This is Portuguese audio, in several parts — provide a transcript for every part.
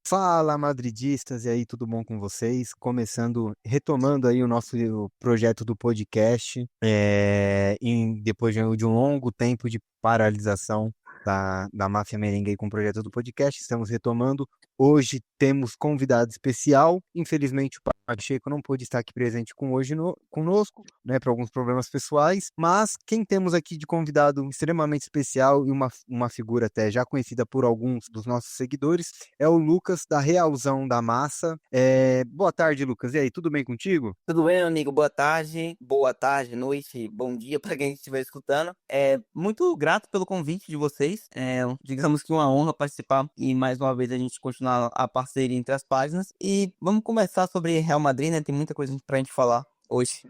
Fala, madridistas, e aí, tudo bom com vocês? Retomando aí o nosso projeto do podcast, depois de um longo tempo de paralisação da Máfia Merengue aí com o projeto do podcast, estamos retomando. Hoje temos convidado especial, infelizmente o Pacheco não pôde estar aqui presente conosco, né, por alguns problemas pessoais, mas quem temos aqui de convidado extremamente especial e uma figura até já conhecida por alguns dos nossos seguidores é o Lucas, da Realzão da Massa. Boa tarde, Lucas. E aí, tudo bem contigo? Tudo bem, meu amigo? Boa tarde, noite, bom dia para quem estiver escutando. Muito grato pelo convite de vocês. Digamos que uma honra participar e mais uma vez a gente continuar a parceria entre as páginas. E vamos começar sobre Real Madrid, né? Tem muita coisa pra gente falar hoje.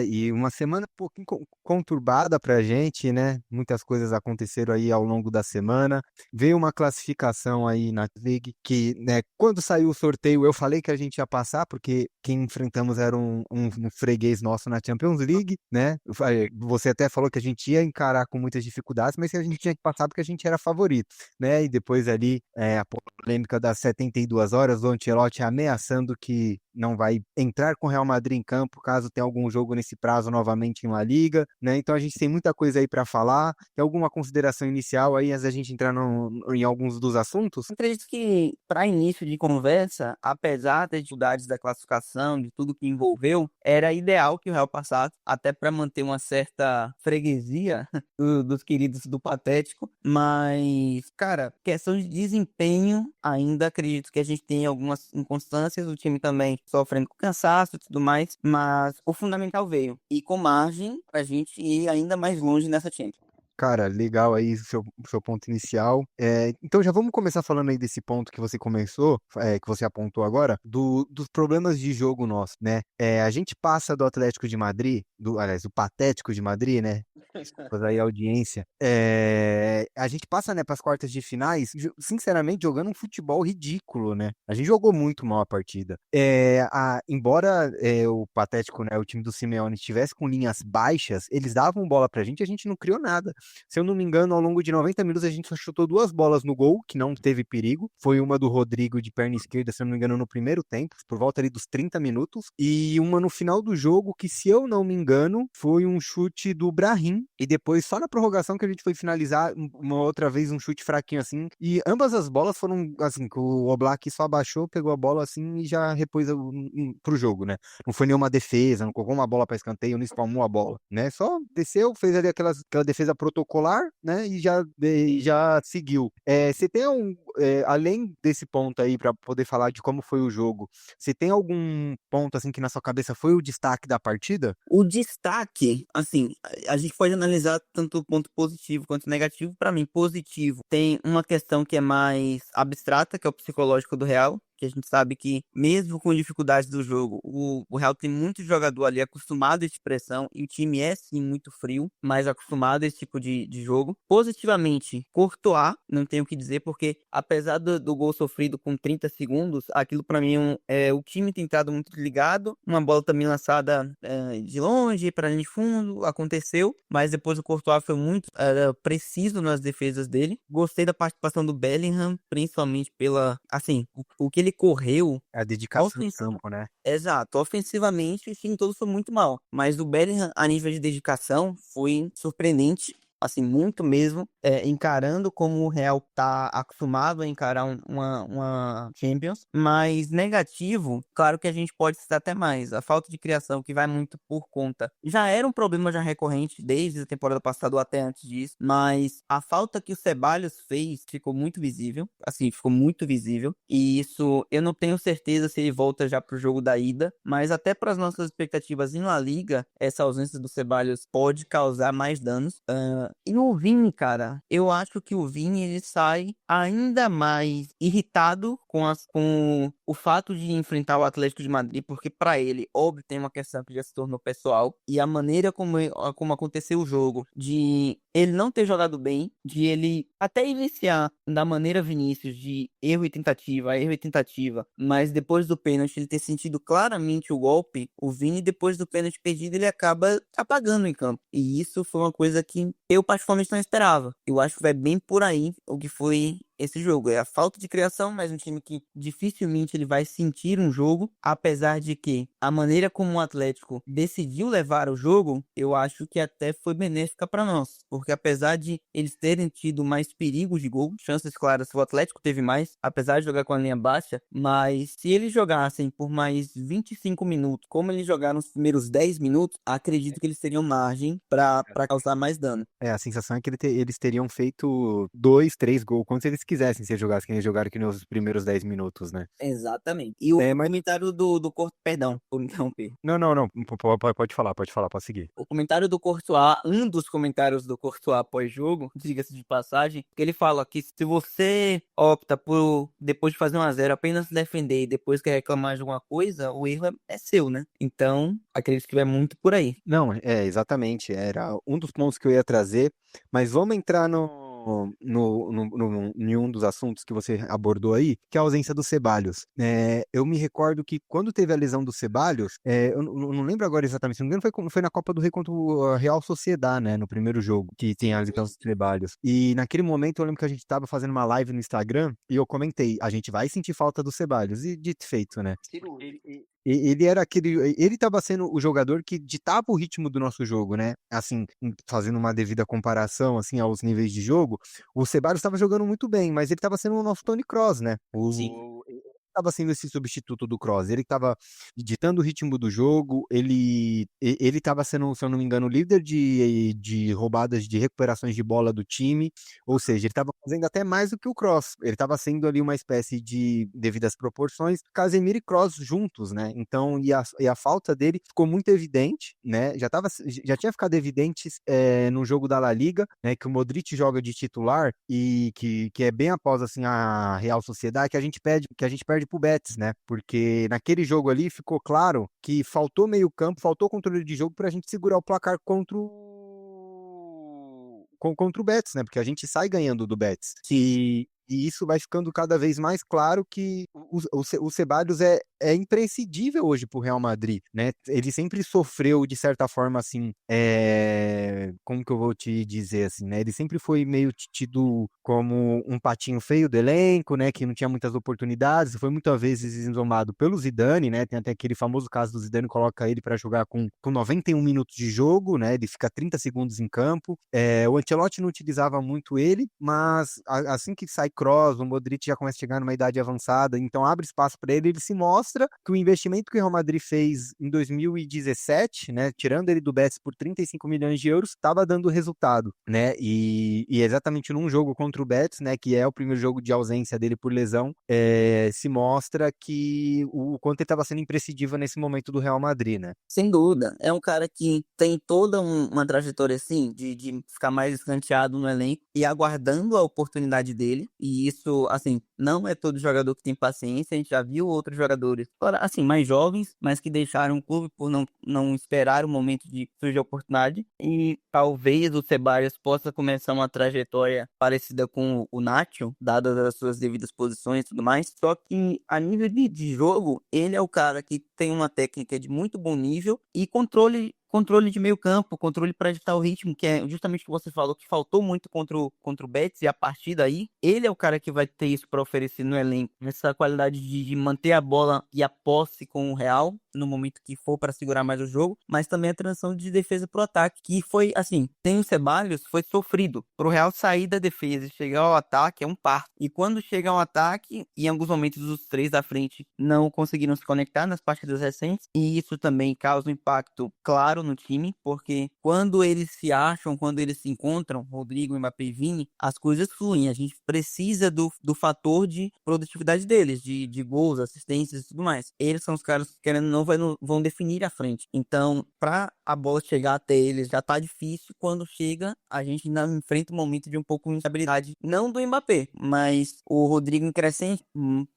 E uma semana um pouquinho conturbada pra gente, né? Muitas coisas aconteceram aí ao longo da semana. Veio uma classificação aí na League que, né, quando saiu o sorteio, eu falei que a gente ia passar, porque quem enfrentamos era um freguês nosso na Champions League, né? Você até falou que a gente ia encarar com muitas dificuldades, mas que a gente tinha que passar porque a gente era favorito, né? E depois ali, a polêmica das 72 horas, o Ancelotti ameaçando que não vai entrar com o Real Madrid em campo caso tenha algum jogo nesse prazo novamente em La Liga, né? Então a gente tem muita coisa aí para falar. Tem alguma consideração inicial aí antes da gente entrar em alguns dos assuntos? Acredito que, para início de conversa, apesar das dificuldades da classificação, de tudo que envolveu, era ideal que o Real passasse, até para manter uma certa freguesia dos queridos do Patético. Mas, cara, questão de desempenho, ainda acredito que a gente tem algumas inconstâncias, o time também sofrendo com cansaço e tudo mais, mas o fundamental veio. E com margem pra gente ir ainda mais longe nessa Champions. Cara, legal aí o seu ponto inicial. Então já vamos começar falando aí desse ponto que você começou, que você apontou agora, dos problemas de jogo nosso, né? A gente passa do Atlético de Madrid, aliás, do Patético de Madrid, né? Mas aí a audiência. A gente passa, né, para as quartas de finais, sinceramente, jogando um futebol ridículo, né? A gente jogou muito mal a partida. Embora o Patético, né, o time do Simeone estivesse com linhas baixas, eles davam bola pra gente e a gente não criou nada. Se eu não me engano, ao longo de 90 minutos a gente só chutou duas bolas no gol, que não teve perigo. Foi uma do Rodrigo de perna esquerda, se eu não me engano, no primeiro tempo, por volta ali dos 30 minutos, e uma no final do jogo, que se eu não me engano, foi um chute do Brahim, e depois só na prorrogação que a gente foi finalizar uma outra vez um chute fraquinho assim, e ambas as bolas foram assim, que o Oblak só abaixou, pegou a bola assim e já repôs pro jogo, né? Não foi nenhuma defesa, não colocou uma bola para escanteio, não espalmou a bola, né? Só desceu, fez ali aquela defesa protocolar, né? E já seguiu. Você tem além desse ponto aí para poder falar de como foi o jogo, você tem algum ponto assim que na sua cabeça foi o destaque da partida? O destaque, assim, a gente pode analisar tanto o ponto positivo quanto negativo. Para mim, positivo tem uma questão que é mais abstrata, que é o psicológico do Real. Que a gente sabe que, mesmo com dificuldades do jogo, o Real tem muito jogador ali acostumado a essa pressão, e o time é sim muito frio, mas acostumado a esse tipo de jogo. Positivamente, Courtois, não tenho o que dizer, porque apesar do gol sofrido com 30 segundos, aquilo para mim o time tem estado muito ligado, uma bola também lançada de longe para linha de fundo, aconteceu, mas depois o Courtois foi muito preciso nas defesas dele. Gostei da participação do Bellingham, principalmente pela, assim, o que ele correu. A dedicação em campo, né? Exato, ofensivamente o time todo foi muito mal, mas o Bellingham, a nível de dedicação, foi surpreendente, assim, muito mesmo, encarando como o Real tá acostumado a encarar uma Champions. Mas negativo, claro que a gente pode citar até mais, a falta de criação, que vai muito por conta, já era um problema já recorrente desde a temporada passada ou até antes disso, mas a falta que o Ceballos fez ficou muito visível, assim, ficou muito visível, e isso eu não tenho certeza se ele volta já pro jogo da ida, mas até para as nossas expectativas em La Liga, essa ausência do Ceballos pode causar mais danos. E o Vini, cara, eu acho que o Vini ele sai ainda mais irritado com o fato de enfrentar o Atlético de Madrid, porque para ele, óbvio, tem uma questão que já se tornou pessoal, e a maneira como aconteceu o jogo, de ele não ter jogado bem, de ele até iniciar da maneira Vinícius, de erro e tentativa, mas depois do pênalti ele ter sentido claramente o golpe, o Vini, depois do pênalti perdido, ele acaba apagando em campo. E isso foi uma coisa que eu particularmente não esperava. Eu acho que vai bem por aí o que foi esse jogo. É a falta de criação, mas um time que dificilmente ele vai sentir um jogo, apesar de que a maneira como o Atlético decidiu levar o jogo, eu acho que até foi benéfica para nós, porque apesar de eles terem tido mais perigos de gol, chances claras, o Atlético teve mais, apesar de jogar com a linha baixa, mas se eles jogassem por mais 25 minutos, como eles jogaram nos primeiros 10 minutos, acredito que eles teriam margem para causar mais dano. A sensação é que eles teriam feito 2, 3 gols, quantos eles quisessem se eles jogassem que eles jogaram que nos primeiros 10 minutos, né? Exatamente. E o Mas... comentário do Corto, perdão, por me interromper. Não, pode falar, pode seguir. O comentário do Courtois, um dos comentários do Courtois após-jogo, diga-se de passagem, que ele fala que se você opta por, depois de fazer 1-0, apenas defender e depois quer reclamar de alguma coisa, o erro é seu, né? Então, acredito que vai muito por aí. Não, exatamente, era um dos pontos que eu ia trazer, mas vamos entrar em um dos assuntos que você abordou aí, que é a ausência do Ceballos. Eu me recordo que quando teve a lesão do Ceballos, eu não lembro agora exatamente, se não me engano foi na Copa do Rei contra o Real Sociedad, né, no primeiro jogo, que tem a lesão do Ceballos. E naquele momento eu lembro que a gente tava fazendo uma live no Instagram e eu comentei, a gente vai sentir falta do Ceballos, e dito e feito, né? Ele era ele estava sendo o jogador que ditava o ritmo do nosso jogo, né? Assim, fazendo uma devida comparação assim aos níveis de jogo, o Ceballos estava jogando muito bem, mas ele estava sendo o nosso Toni Kroos, né? Sim. Ele estava sendo esse substituto do Kroos, ele estava ditando o ritmo do jogo, ele estava sendo, se eu não me engano, líder de roubadas, de recuperações de bola do time, ou seja, ele estava fazendo até mais do que o Kroos, ele estava sendo ali uma espécie de, devido às proporções, Casemiro e Kroos juntos, né? Então, e a falta dele ficou muito evidente, né? Já tinha ficado evidente no jogo da La Liga, né? Que o Modric joga de titular e que é bem após assim a Real Sociedade que a gente perde pro Betis, né? Porque naquele jogo ali ficou claro que faltou meio-campo, faltou controle de jogo pra gente segurar o placar contra o Betis, né? Porque a gente sai ganhando do Betis. E isso vai ficando cada vez mais claro que o Ceballos é imprescindível hoje pro Real Madrid, né? Ele sempre sofreu, de certa forma, assim, como que eu vou te dizer, assim, né? Ele sempre foi meio tido como um patinho feio do elenco, né? Que não tinha muitas oportunidades, foi muitas vezes exomado pelo Zidane, né? Tem até aquele famoso caso do Zidane, coloca ele para jogar com 91 minutos de jogo, né? Ele fica 30 segundos em campo. O Ancelotti não utilizava muito ele, mas assim que sai Kroos, o Modric já começa a chegar numa idade avançada, então abre espaço para ele se mostra que o investimento que o Real Madrid fez em 2017, né, tirando ele do Betis por 35 milhões de euros, estava dando resultado, né, e exatamente num jogo contra o Betis, né, que é o primeiro jogo de ausência dele por lesão, se mostra que o quanto ele estava sendo imprescindível nesse momento do Real Madrid, né. Sem dúvida. É um cara que tem toda uma trajetória, assim, de ficar mais escanteado no elenco e aguardando a oportunidade dele. E isso, assim, não é todo jogador que tem paciência. A gente já viu outros jogadores, assim, mais jovens, mas que deixaram o clube por não esperar o momento de surgir a oportunidade. E talvez o Ceballos possa começar uma trajetória parecida com o Nacho, dadas as suas devidas posições e tudo mais. Só que a nível de jogo, ele é o cara que tem uma técnica de muito bom nível e controle de meio campo, controle para editar o ritmo, que é justamente o que você falou, que faltou muito contra o Betis, e a partir daí, ele é o cara que vai ter isso para oferecer no elenco, essa qualidade de manter a bola e a posse com o Real, no momento que for para segurar mais o jogo, mas também a transição de defesa para o ataque, que foi, assim, sem o Ceballos, foi sofrido. Para o Real sair da defesa e chegar ao ataque é um parto. E quando chega ao ataque, em alguns momentos os três da frente não conseguiram se conectar nas partidas recentes, e isso também causa um impacto claro no time, porque quando eles se acham, quando eles se encontram, Rodrigo, Mbappé e Vini, as coisas fluem. A gente precisa do fator de produtividade deles, de gols, assistências e tudo mais. Eles são os caras que, querendo ou não, vão definir a frente. Então, pra a bola chegar até eles já tá difícil. Quando chega, a gente ainda enfrenta um momento de um pouco de instabilidade. Não do Mbappé, mas o Rodrigo em crescente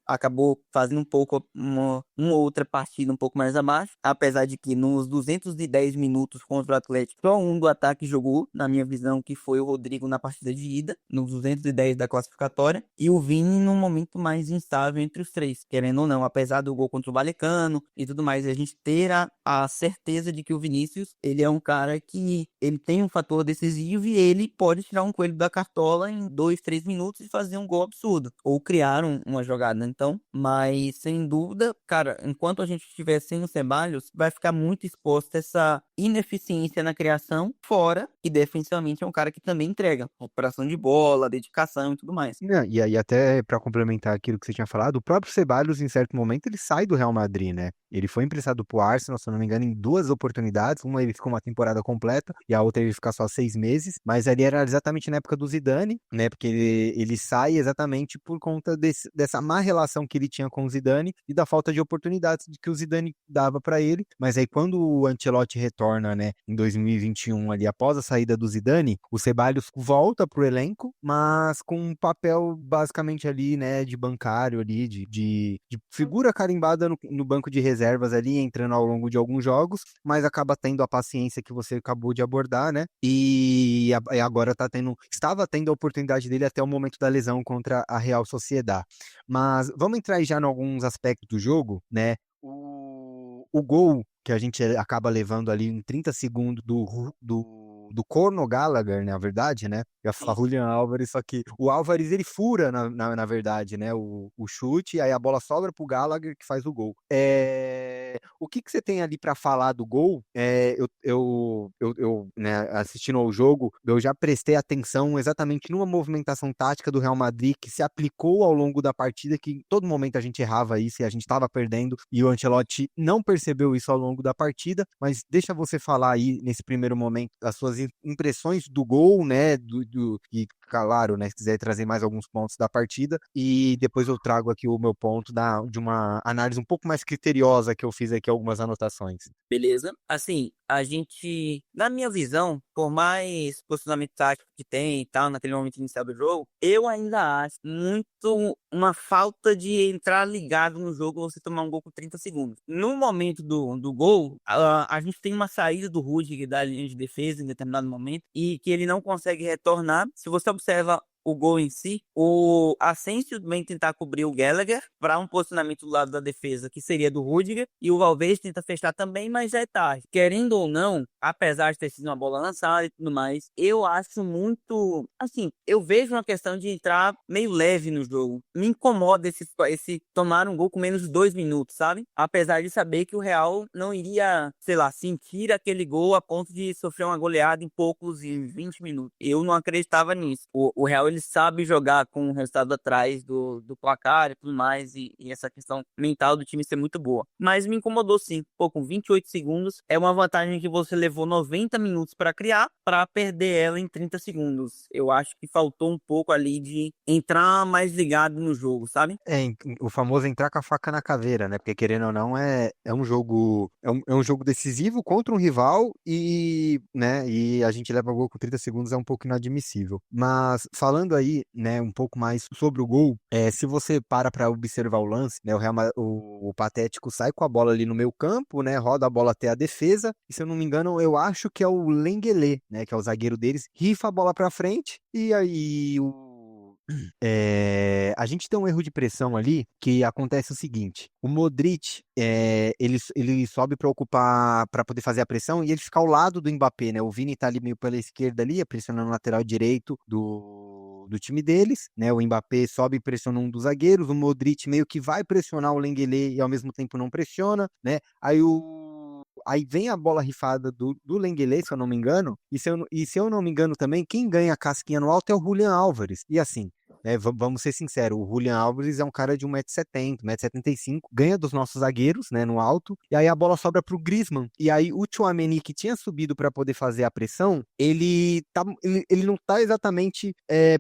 acabou fazendo um pouco uma outra partida um pouco mais abaixo, apesar de que nos 210 minutos contra o Atlético, só um do ataque jogou, na minha visão, que foi o Rodrigo na partida de ida, nos 210 da classificatória, e o Vini num momento mais instável entre os três, querendo ou não, apesar do gol contra o Vallecano e tudo mas a gente ter a certeza de que o Vinícius, ele é um cara que ele tem um fator decisivo e ele pode tirar um coelho da cartola em 2, 3 minutos e fazer um gol absurdo, ou criar uma jogada. Então, mas sem dúvida, cara, enquanto a gente estiver sem o Ceballos, vai ficar muito exposta essa ineficiência na criação, fora que defensivamente é um cara que também entrega recuperação de bola, dedicação e tudo mais. Não, e aí, até para complementar aquilo que você tinha falado, o próprio Ceballos, em certo momento, ele sai do Real Madrid, né? Ele foi emprestado pro Arsenal, se eu não me engano, em duas oportunidades. Uma ele ficou uma temporada completa e a outra ele ficar só 6 meses. Mas ali era exatamente na época do Zidane, né? Porque ele sai exatamente por conta dessa má relação que ele tinha com o Zidane e da falta de oportunidades que o Zidane dava para ele. Mas aí, quando o Ancelotti retorna, né, em 2021, ali após a saída do Zidane, o Ceballos volta pro elenco, mas com um papel basicamente ali, né, de bancário ali, de figura carimbada no banco de reservas ali, entrando ao longo de alguns jogos, mas acaba tendo a paciência que você acabou de abordar, né? E agora estava tendo a oportunidade dele até o momento da lesão contra a Real Sociedad. Mas vamos entrar aí já em alguns aspectos do jogo, né? O gol que a gente acaba levando ali em 30 segundos do Corno Gallagher, na verdade, né? Eu ia falar Julian Álvares, só que o Álvares ele fura, na verdade, né? O chute, aí a bola sobra pro Gallagher que faz o gol. O que você tem ali para falar do gol? Né, assistindo ao jogo, eu já prestei atenção exatamente numa movimentação tática do Real Madrid que se aplicou ao longo da partida, que em todo momento a gente errava isso e a gente estava perdendo, e o Ancelotti não percebeu isso ao longo da partida, mas deixa você falar aí, nesse primeiro momento, as suas impressões do gol, né, e claro, né, se quiser trazer mais alguns pontos da partida, e depois eu trago aqui o meu ponto de uma análise um pouco mais criteriosa que eu fiz aqui, algumas anotações. Beleza? Assim, a gente, na minha visão, por mais posicionamento tático que tem e tal, naquele momento inicial do jogo, eu ainda acho muito uma falta de entrar ligado no jogo você tomar um gol com 30 segundos. No momento do gol, a gente tem uma saída do Rudiger da linha de defesa em determinado momento e que ele não consegue retornar. Se você observa o gol em si, o Asensio vem tentar cobrir o Gallagher para um posicionamento do lado da defesa que seria do Rudiger, e o Valverde tenta fechar também, mas já é tarde. Querendo ou não, apesar de ter sido uma bola lançada e tudo mais, eu acho muito, assim, eu vejo uma questão de entrar meio leve no jogo. Me incomoda esse tomar um gol com menos de 2 minutos, sabe? Apesar de saber que o Real não iria, sei lá, sentir aquele gol a ponto de sofrer uma goleada em poucos e 20 minutos. Eu não acreditava nisso. O Real ele sabe jogar com o resultado atrás do placar e tudo mais, e essa questão mental do time ser muito boa. Mas me incomodou sim. Pô, com 28 segundos, é uma vantagem que você levou 90 minutos para criar, para perder ela em 30 segundos. Eu acho que faltou um pouco ali de entrar mais ligado no jogo, sabe? O famoso entrar com a faca na caveira, né? Porque querendo ou não, é um jogo, é um jogo decisivo contra um rival e, né, e a gente leva o gol com 30 segundos é um pouco inadmissível. Mas falando aí, né, um pouco mais sobre o gol, se você para observar o lance, né, o Patético sai com a bola ali no meio campo, né, roda a bola até a defesa, e se eu não me engano, eu acho que é o Lenglet, né, que é o zagueiro deles, rifa a bola pra frente, e aí a gente tem um erro de pressão ali que acontece o seguinte: o Modric ele sobe para ocupar, para poder fazer a pressão e ele fica ao lado do Mbappé, né? O Vini tá ali meio pela esquerda ali, pressionando o lateral direito do time deles, né? O Mbappé sobe e pressiona um dos zagueiros, o Modric meio que vai pressionar o Lenglet e ao mesmo tempo não pressiona, né? Aí vem a bola rifada do Lenglet, se eu não me engano, e se eu não me engano também, quem ganha a casquinha no alto é o Julian Álvares. E assim, né, vamos ser sinceros, o Julian Álvares é um cara de 1,70 m, 1,75 m, ganha dos nossos zagueiros, né, no alto, e aí a bola sobra pro Griezmann. E aí o Tchouaméni, que tinha subido para poder fazer a pressão, ele não tá exatamente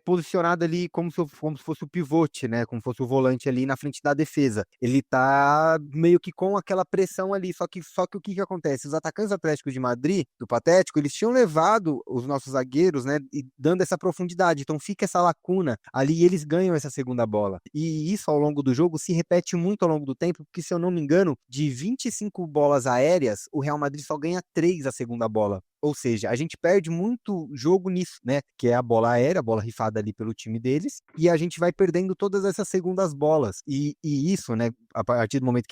posicionado ali como se fosse o pivote, né, como se fosse o volante ali na frente da defesa. Ele tá meio que com aquela pressão ali, só que o que acontece? Os atacantes do Atlético de Madrid, do Patético, eles tinham levado os nossos zagueiros, né, e dando essa profundidade, então fica essa lacuna ali e eles ganham essa segunda bola. E isso ao longo do jogo se repete muito ao longo do tempo, porque se eu não me engano, de 25 bolas aéreas, o Real Madrid só ganha 3 a segunda bola. Ou seja, a gente perde muito jogo nisso, né? Que é a bola aérea, a bola rifada ali pelo time deles, e a gente vai perdendo todas essas segundas bolas. E isso, né? A partir do momento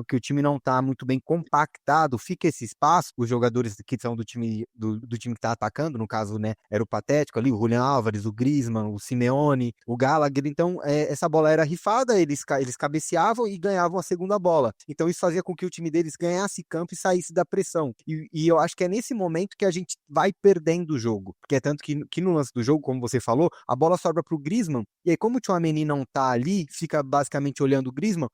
que o time não tá muito bem compactado, fica esse espaço, os jogadores que são do time que tá atacando, no caso, né? Era o Patético ali, o Julian Álvares, o Griezmann, o Simeone, o Gallagher. Então, essa bola era rifada, eles cabeceavam e ganhavam a segunda bola. Então, isso fazia com que o time deles ganhasse campo e saísse da pressão. E eu acho que é nesse momento que a gente vai perdendo o jogo. Porque é tanto que no lance do jogo, como você falou, a bola sobra pro Griezmann, e aí como o Tchouaméni não tá ali, fica basicamente olhando o Griezmann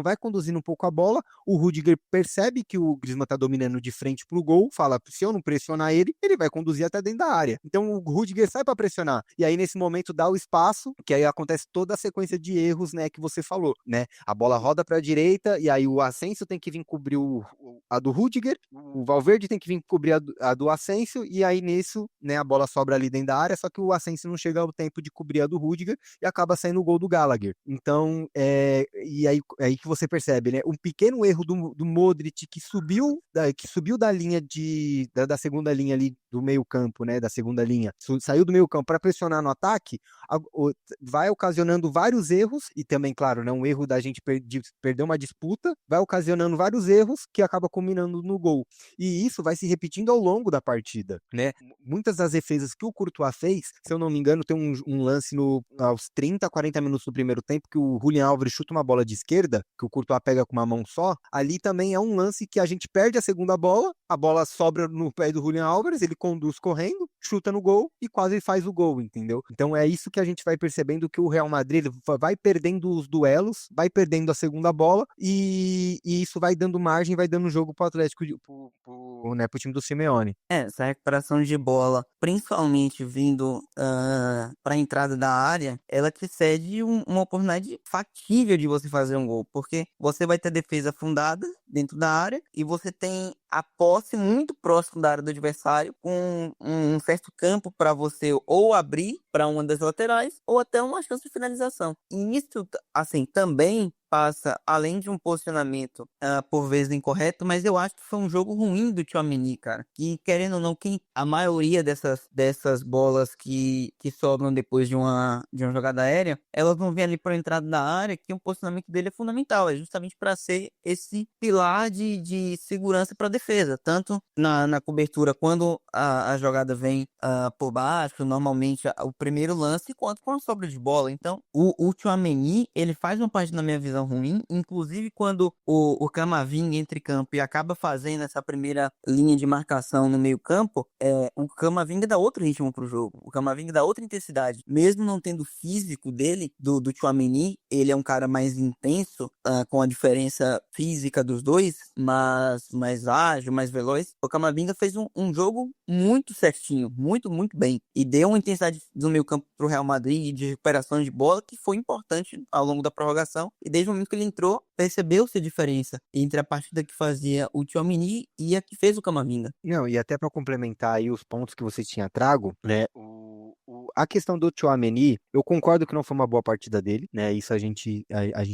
vai conduzindo um pouco a bola, o Rudiger percebe que o Griezmann tá dominando de frente pro gol, fala, se eu não pressionar ele vai conduzir até dentro da área. Então o Rudiger sai para pressionar. E aí nesse momento dá o espaço, que aí acontece toda a sequência de erros, né, que você falou, né? A bola roda para a direita e aí o Asensio tem que vir cobrir a do Rudiger, o Valverde tem que vir cobrir a do Asensio, e aí nisso, né, a bola sobra ali dentro da área, só que o Asensio não chega ao tempo de cobrir a do Rudiger e acaba saindo o gol do Gallagher. Então, e aí que você percebe, né, um pequeno erro do Modric que subiu da linha da segunda linha ali do meio campo, né, da segunda linha, saiu do meio campo para pressionar no ataque, vai ocasionando vários erros, e também, claro, né, um erro da gente de perder uma disputa, vai ocasionando vários erros que acaba culminando no gol. E isso vai se repetindo ao longo da partida, né? Muitas das defesas que o Courtois fez, se eu não me engano, tem um lance aos 30, 40 minutos do primeiro tempo, que o Julian Álvares chuta uma bola de esquerda, que o Courtois pega com uma mão só, ali também é um lance que a gente perde a segunda bola, a bola sobra no pé do Julian Álvares, ele conduz correndo, chuta no gol e quase faz o gol, entendeu? Então é isso que a gente vai percebendo, que o Real Madrid vai perdendo os duelos, vai perdendo a segunda bola, e isso vai dando margem, vai dando jogo pro Atlético, né, pro time do Simeone. Essa recuperação de bola, principalmente vindo para a entrada da área, ela te cede uma oportunidade factível de você fazer um gol, porque você vai ter defesa fundada dentro da área e você tem a posse muito próximo da área do adversário, com um certo campo para você ou abrir para uma das laterais ou até uma chance de finalização. E isso, assim, também passa, além de um posicionamento por vezes incorreto, mas eu acho que foi um jogo ruim do Tchouaméni, cara. Que, querendo ou não, a maioria dessas bolas que sobram depois de uma jogada aérea, elas vão vir ali para a entrada da área, que o posicionamento dele é fundamental, é justamente para ser esse pilar de segurança para a defesa, tanto na cobertura, quando a jogada vem por baixo, normalmente o primeiro lance, quanto com a sobra de bola. Então, o Tchouaméni, ele faz uma parte, na minha visão, ruim, inclusive quando o Camavinga entra em campo e acaba fazendo essa primeira linha de marcação no meio campo, o Camavinga dá outro ritmo pro jogo, o Camavinga dá outra intensidade, mesmo não tendo o físico dele, do Tchouaméni, ele é um cara mais intenso, com a diferença física dos dois, mas mais ágil, mais veloz. O Camavinga fez um jogo muito certinho, muito, muito bem, e deu uma intensidade do meio campo pro Real Madrid de recuperação de bola que foi importante ao longo da prorrogação, e desde o momento que ele entrou, percebeu-se a diferença entre a partida que fazia o Tchouaméni e a que fez o Camavinga. Não, e até para complementar aí os pontos que você tinha trago, né? A questão do Tchouaméni, eu concordo que não foi uma boa partida dele, né? Isso a gente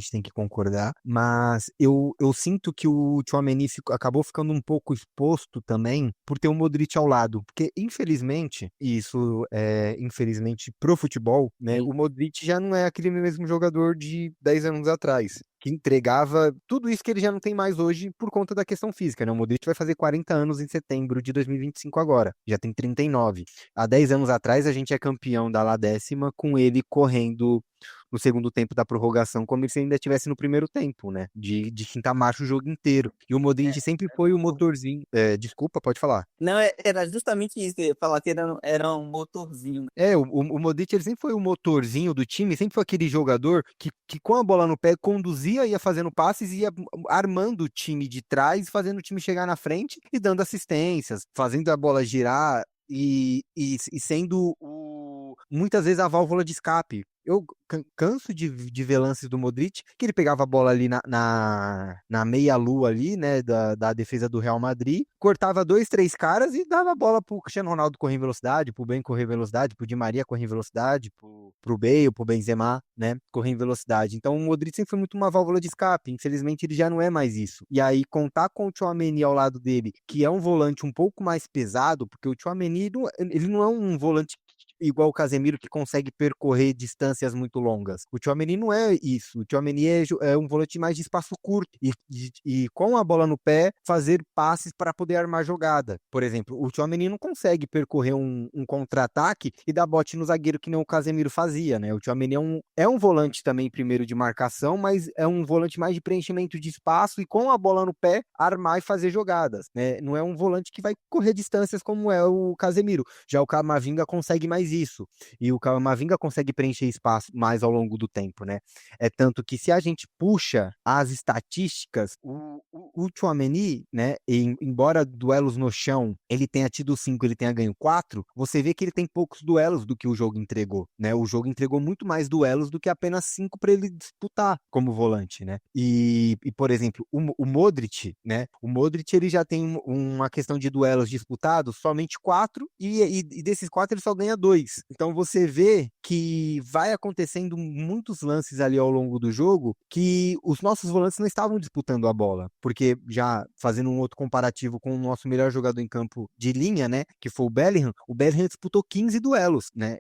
tem que concordar, mas eu sinto que o Tchouaméni acabou ficando um pouco exposto também por ter o Modric ao lado, porque infelizmente, e isso é infelizmente pro futebol, né? O Modric já não é aquele mesmo jogador de 10 anos atrás, que entregava tudo isso que ele já não tem mais hoje por conta da questão física, né? O Modric vai fazer 40 anos em setembro de 2025 agora, já tem 39. Há 10 anos atrás a gente é campeão da La Décima com ele correndo no segundo tempo da prorrogação, como se ainda estivesse no primeiro tempo, né? De quinta marcha o jogo inteiro. E o Modric sempre foi o motorzinho. Desculpa, pode falar. Não, era justamente isso, eu ia falar que era um motorzinho, né? O Modric ele sempre foi o motorzinho do time, sempre foi aquele jogador que com a bola no pé conduzia, ia fazendo passes, ia armando o time de trás, fazendo o time chegar na frente e dando assistências, fazendo a bola girar e sendo muitas vezes a válvula de escape. eu canso de ver lances do Modric, que ele pegava a bola ali na meia-lua ali, né, da defesa do Real Madrid, cortava dois, três caras e dava a bola pro Cristiano Ronaldo correr em velocidade, pro Ben correr em velocidade, pro Di Maria correr em velocidade, pro Bale, pro Benzema, né, correr em velocidade. Então o Modric sempre foi muito uma válvula de escape, infelizmente ele já não é mais isso. E aí contar com o Tchouaméni ao lado dele, que é um volante um pouco mais pesado, porque o Tchouaméni, ele não é um volante igual o Casemiro que consegue percorrer distâncias muito longas. O Tchouaméni não é isso. O Tchouaméni é um volante mais de espaço curto e com a bola no pé fazer passes para poder armar jogada. Por exemplo, o Tchouaméni não consegue percorrer um contra-ataque e dar bote no zagueiro que nem o Casemiro fazia, né? O Tchouaméni é um volante também primeiro de marcação, mas é um volante mais de preenchimento de espaço e com a bola no pé armar e fazer jogadas, né? Não é um volante que vai correr distâncias como é o Casemiro. Já o Camavinga consegue mais isso. E o Camavinga consegue preencher espaço mais ao longo do tempo, né? É tanto que se a gente puxa as estatísticas, o Tchouaméni, né, embora duelos no chão ele tenha tido 5, ele tenha ganho 4, você vê que ele tem poucos duelos do que o jogo entregou, né? O jogo entregou muito mais duelos do que apenas 5 para ele disputar como volante, né? E por exemplo, o Modric, né? O Modric ele já tem uma questão de duelos disputados, somente 4, e desses 4 ele só ganha 2. Então você vê que vai acontecendo muitos lances ali ao longo do jogo que os nossos volantes não estavam disputando a bola, porque já fazendo um outro comparativo com o nosso melhor jogador em campo de linha, né, que foi o Bellingham disputou 15 duelos, né,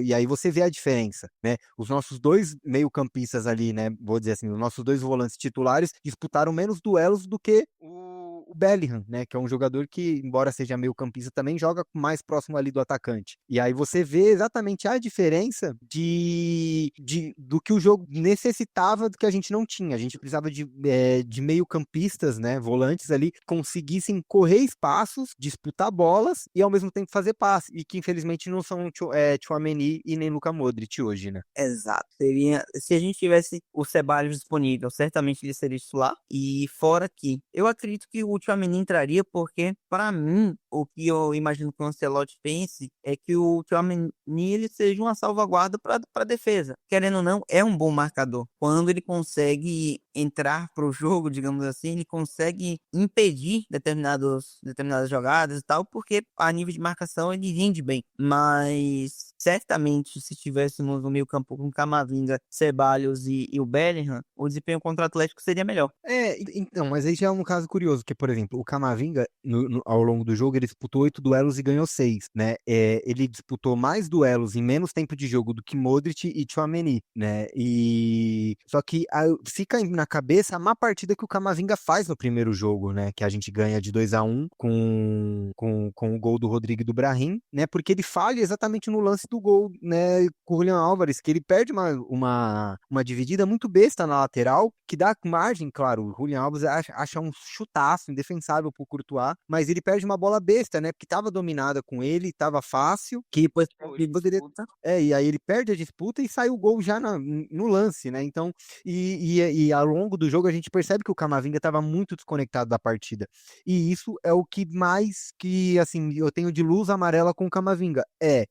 e aí você vê a diferença, né, os nossos dois meio-campistas ali, né, vou dizer assim, os nossos dois volantes titulares disputaram menos duelos do que o Bellingham, né, que é um jogador que, embora seja meio-campista, também joga mais próximo ali do atacante. E aí você vê exatamente a diferença do que o jogo necessitava do que a gente não tinha. A gente precisava de meio-campistas, né, volantes ali, que conseguissem correr espaços, disputar bolas e ao mesmo tempo fazer passe. E que infelizmente não são Tchouaméni e nem Luka Modric hoje, né? Exato. Seria, se a gente tivesse o Ceballos disponível, certamente ele seria titular. E fora que eu acredito que o Tchouaméni entraria porque, para mim, o que eu imagino que o Ancelotti pense é que o Tchouaméni ele seja uma salvaguarda para a defesa. Querendo ou não, é um bom marcador. Quando ele consegue entrar para o jogo, digamos assim, ele consegue impedir determinadas jogadas e tal, porque a nível de marcação ele rende bem. Mas certamente, se tivéssemos no meio campo com Camavinga, Ceballos e o Bellingham, o desempenho contra o Atlético seria melhor. Então, mas aí já é um caso curioso, que, por exemplo, o Camavinga, ao longo do jogo, ele disputou 8 duelos e ganhou 6, né? Ele disputou mais duelos em menos tempo de jogo do que Modric e Tchouaméni, né? Só que fica na cabeça a má partida que o Camavinga faz no primeiro jogo, né? Que a gente ganha de 2-1 com o gol do Rodrigo e do Brahim, né? Porque ele falha exatamente no lance do gol, né? Com o Julián Álvares, que ele perde uma dividida muito besta na lateral, que dá margem, claro, o Julián Álvares acha um chutaço indefensável pro Courtois, mas ele perde uma bola besta, né? Porque tava dominada com ele, tava fácil, Que depois ele poderia. E aí ele perde a disputa e sai o gol já no lance, né? Então, e ao longo do jogo a gente percebe que o Camavinga estava muito desconectado da partida. E isso é o que mais que, assim, eu tenho de luz amarela com o Camavinga.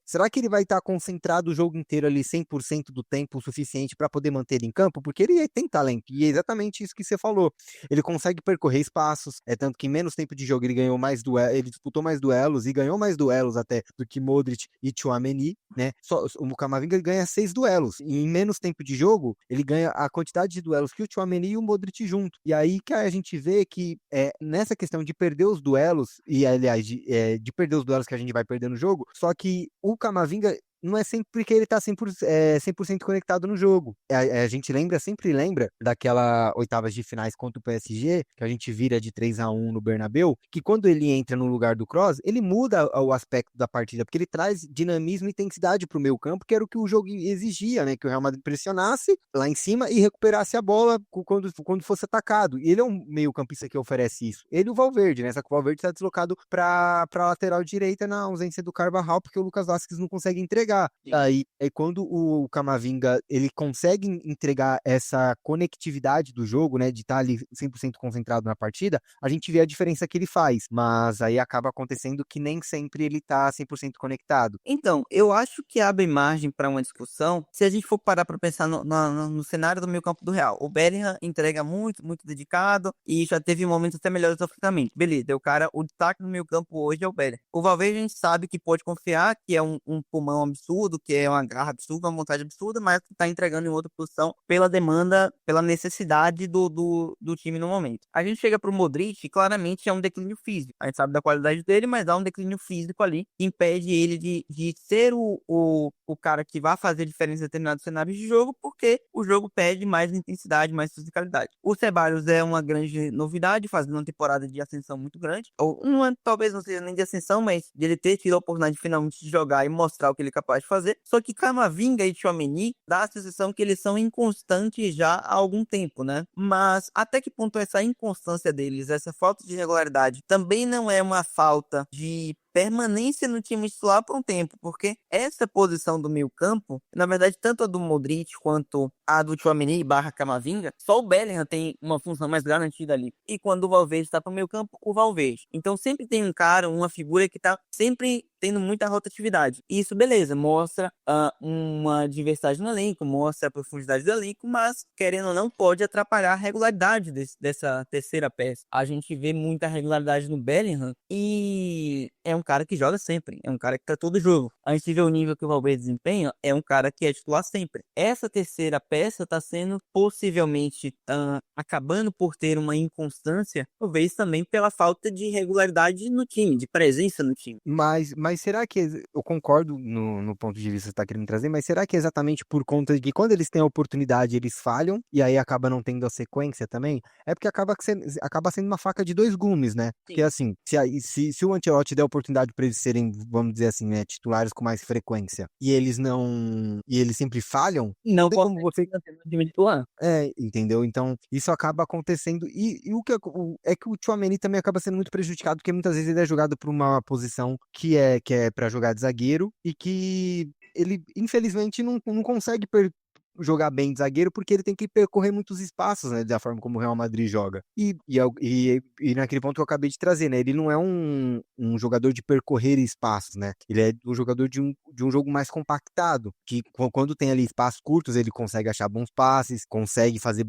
Será que ele vai estar concentrado o jogo inteiro ali 100% do tempo o suficiente para poder manter ele em campo? Porque ele tem talento, e é exatamente isso que você falou. Ele consegue percorrer espaços, tanto que em menos tempo de jogo ele ganhou mais duelos, ele disputou mais duelos e ganhou mais duelos até do que Modric e Tchouaméni, né? O Camavinga ganha 6 duelos, e em menos tempo de jogo ele ganha a quantidade de duelos que o Tchouaméni e o Modric junto. E aí que a gente vê que nessa questão de perder os duelos, e aliás, de perder os duelos que a gente vai perder no jogo, só que o Camavinga não é sempre que ele tá 100% conectado no jogo. A gente sempre lembra daquela oitavas de finais contra o PSG, que a gente vira de 3-1 no Bernabéu, que quando ele entra no lugar do Kroos, ele muda o aspecto da partida, porque ele traz dinamismo e intensidade pro meio campo, que era o que o jogo exigia, né? Que o Real Madrid pressionasse lá em cima e recuperasse a bola quando fosse atacado. E ele é um meio campista que oferece isso. Ele e o Valverde, né? Só que o Valverde tá deslocado pra lateral direita na ausência do Carvajal, porque o Lucas Vázquez não consegue entregar. entregar. Sim. Aí, quando o Camavinga ele consegue entregar essa conectividade do jogo, né, de estar ali 100% concentrado na partida, a gente vê a diferença que ele faz, mas aí acaba acontecendo que nem sempre ele tá 100% conectado. Então, eu acho que abre margem para uma discussão se a gente for parar para pensar no cenário do meio campo do Real. O Bellingham entrega muito, muito dedicado e já teve momentos até melhores ofensivamente. Beleza, o cara, o destaque no meio campo hoje é o Bellingham. O Valverde a gente sabe que pode confiar, que é um pulmão absurdo, que é uma garra absurda, uma vontade absurda, mas que está entregando em outra posição pela demanda, pela necessidade do time no momento. A gente chega pro Modric, claramente é um declínio físico. A gente sabe da qualidade dele, mas há um declínio físico ali que impede ele de ser o cara que vai fazer diferença em determinados cenários de jogo, porque o jogo pede mais intensidade, mais fisicalidade. O Ceballos é uma grande novidade, fazendo uma temporada de ascensão muito grande. Ou não é, talvez não seja nem de ascensão, mas de ele ter tido a oportunidade de finalmente jogar e mostrar o que ele é capaz de fazer. Só que Camavinga e Tchouaméni dá a sensação que eles são inconstantes já há algum tempo, né? Mas até que ponto essa inconstância deles, essa falta de regularidade, também não é uma falta de permanência no time titular por um tempo, porque essa posição do meio campo, na verdade, tanto a do Modric quanto a do Tchouaméni barra Camavinga, só o Bellingham tem uma função mais garantida ali. E quando o Valverde está para o meio campo, o Valverde. Então sempre tem um cara, uma figura que está sempre tendo muita rotatividade. E isso, beleza, mostra uma diversidade no elenco, mostra a profundidade do elenco, mas, querendo ou não, pode atrapalhar a regularidade dessa terceira peça. A gente vê muita regularidade no Bellingham e é um cara que joga sempre, é um cara que tá todo jogo. A gente vê o nível que o Valverde desempenha, é um cara que é titular sempre. Essa terceira peça tá sendo possivelmente acabando por ter uma inconstância, talvez também pela falta de regularidade no time, de presença no time. Mas será que, eu concordo no ponto de vista que você está querendo trazer, mas será que é exatamente por conta de que quando eles têm a oportunidade eles falham e aí acaba não tendo a sequência também? É porque acaba sendo uma faca de dois gumes, né? Porque Sim. assim, se o Ancelotti der oportunidade para eles serem, vamos dizer assim, né, titulares com mais frequência e eles sempre falham, não Não tem como consegue você. manter no time titular. Entendeu? Então, isso acaba acontecendo. E é que o Tchouaméni também acaba sendo muito prejudicado, porque muitas vezes ele é jogado por uma posição que é para jogar de zagueiro e que ele, infelizmente, não consegue jogar bem de zagueiro porque ele tem que percorrer muitos espaços, né? Da forma como o Real Madrid joga. E naquele ponto que eu acabei de trazer, né? Ele não é um jogador de percorrer espaços, né? Ele é um jogador de um jogo mais compactado, que quando tem ali espaços curtos, ele consegue achar bons passes, consegue fazer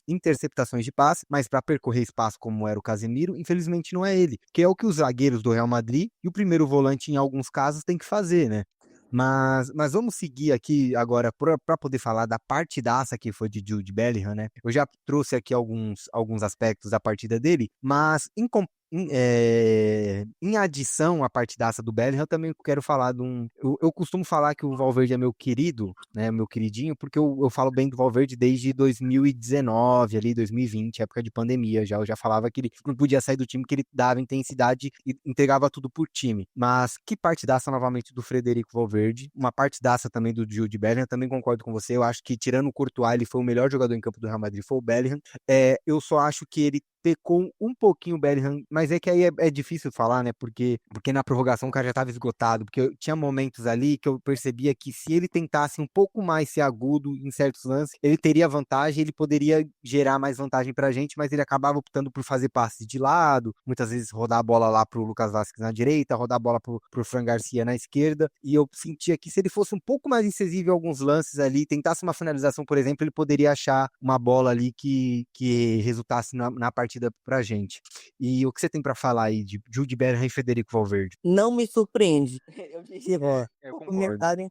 interceptações de passe, mas para percorrer espaço como era o Casemiro, infelizmente não é ele, que é o que os zagueiros do Real Madrid e o primeiro volante, em alguns casos, tem que fazer, né? Mas vamos seguir aqui agora para poder falar da partidaça que foi de Jude Bellingham, né? Eu já trouxe aqui alguns aspectos da partida dele, mas em adição à partidaça do Bellingham, eu também quero falar de um. Eu costumo falar que o Valverde é meu querido, né? Meu queridinho, porque eu falo bem do Valverde desde 2019, ali, 2020, época de pandemia já. Eu já falava que ele não podia sair do time, que ele dava intensidade e entregava tudo por time. Mas que partidaça novamente do Frederico Valverde, uma partidaça também do Jude Bellingham, também concordo com você. Eu acho que, tirando o Courtois, ele foi o melhor jogador em campo do Real Madrid, foi o Bellingham. Eu só acho que ele pecou um pouquinho o Bellingham, mas é que aí é difícil falar, né? Porque na prorrogação o cara já estava esgotado, porque tinha momentos ali que eu percebia que se ele tentasse um pouco mais ser agudo em certos lances, ele teria vantagem, ele poderia gerar mais vantagem pra gente, mas ele acabava optando por fazer passes de lado, muitas vezes rodar a bola lá pro Lucas Vázquez na direita, rodar a bola pro Fran Garcia na esquerda, e eu sentia que se ele fosse um pouco mais incisivo em alguns lances ali, tentasse uma finalização, por exemplo, ele poderia achar uma bola ali que resultasse na partida pra gente. E o que você tem pra falar aí de Jude Bellingham e Federico Valverde? Não me surpreende. Eu diria que Eu o concordo. comentário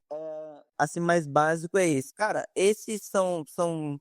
assim mais básico é esse. Cara, esses são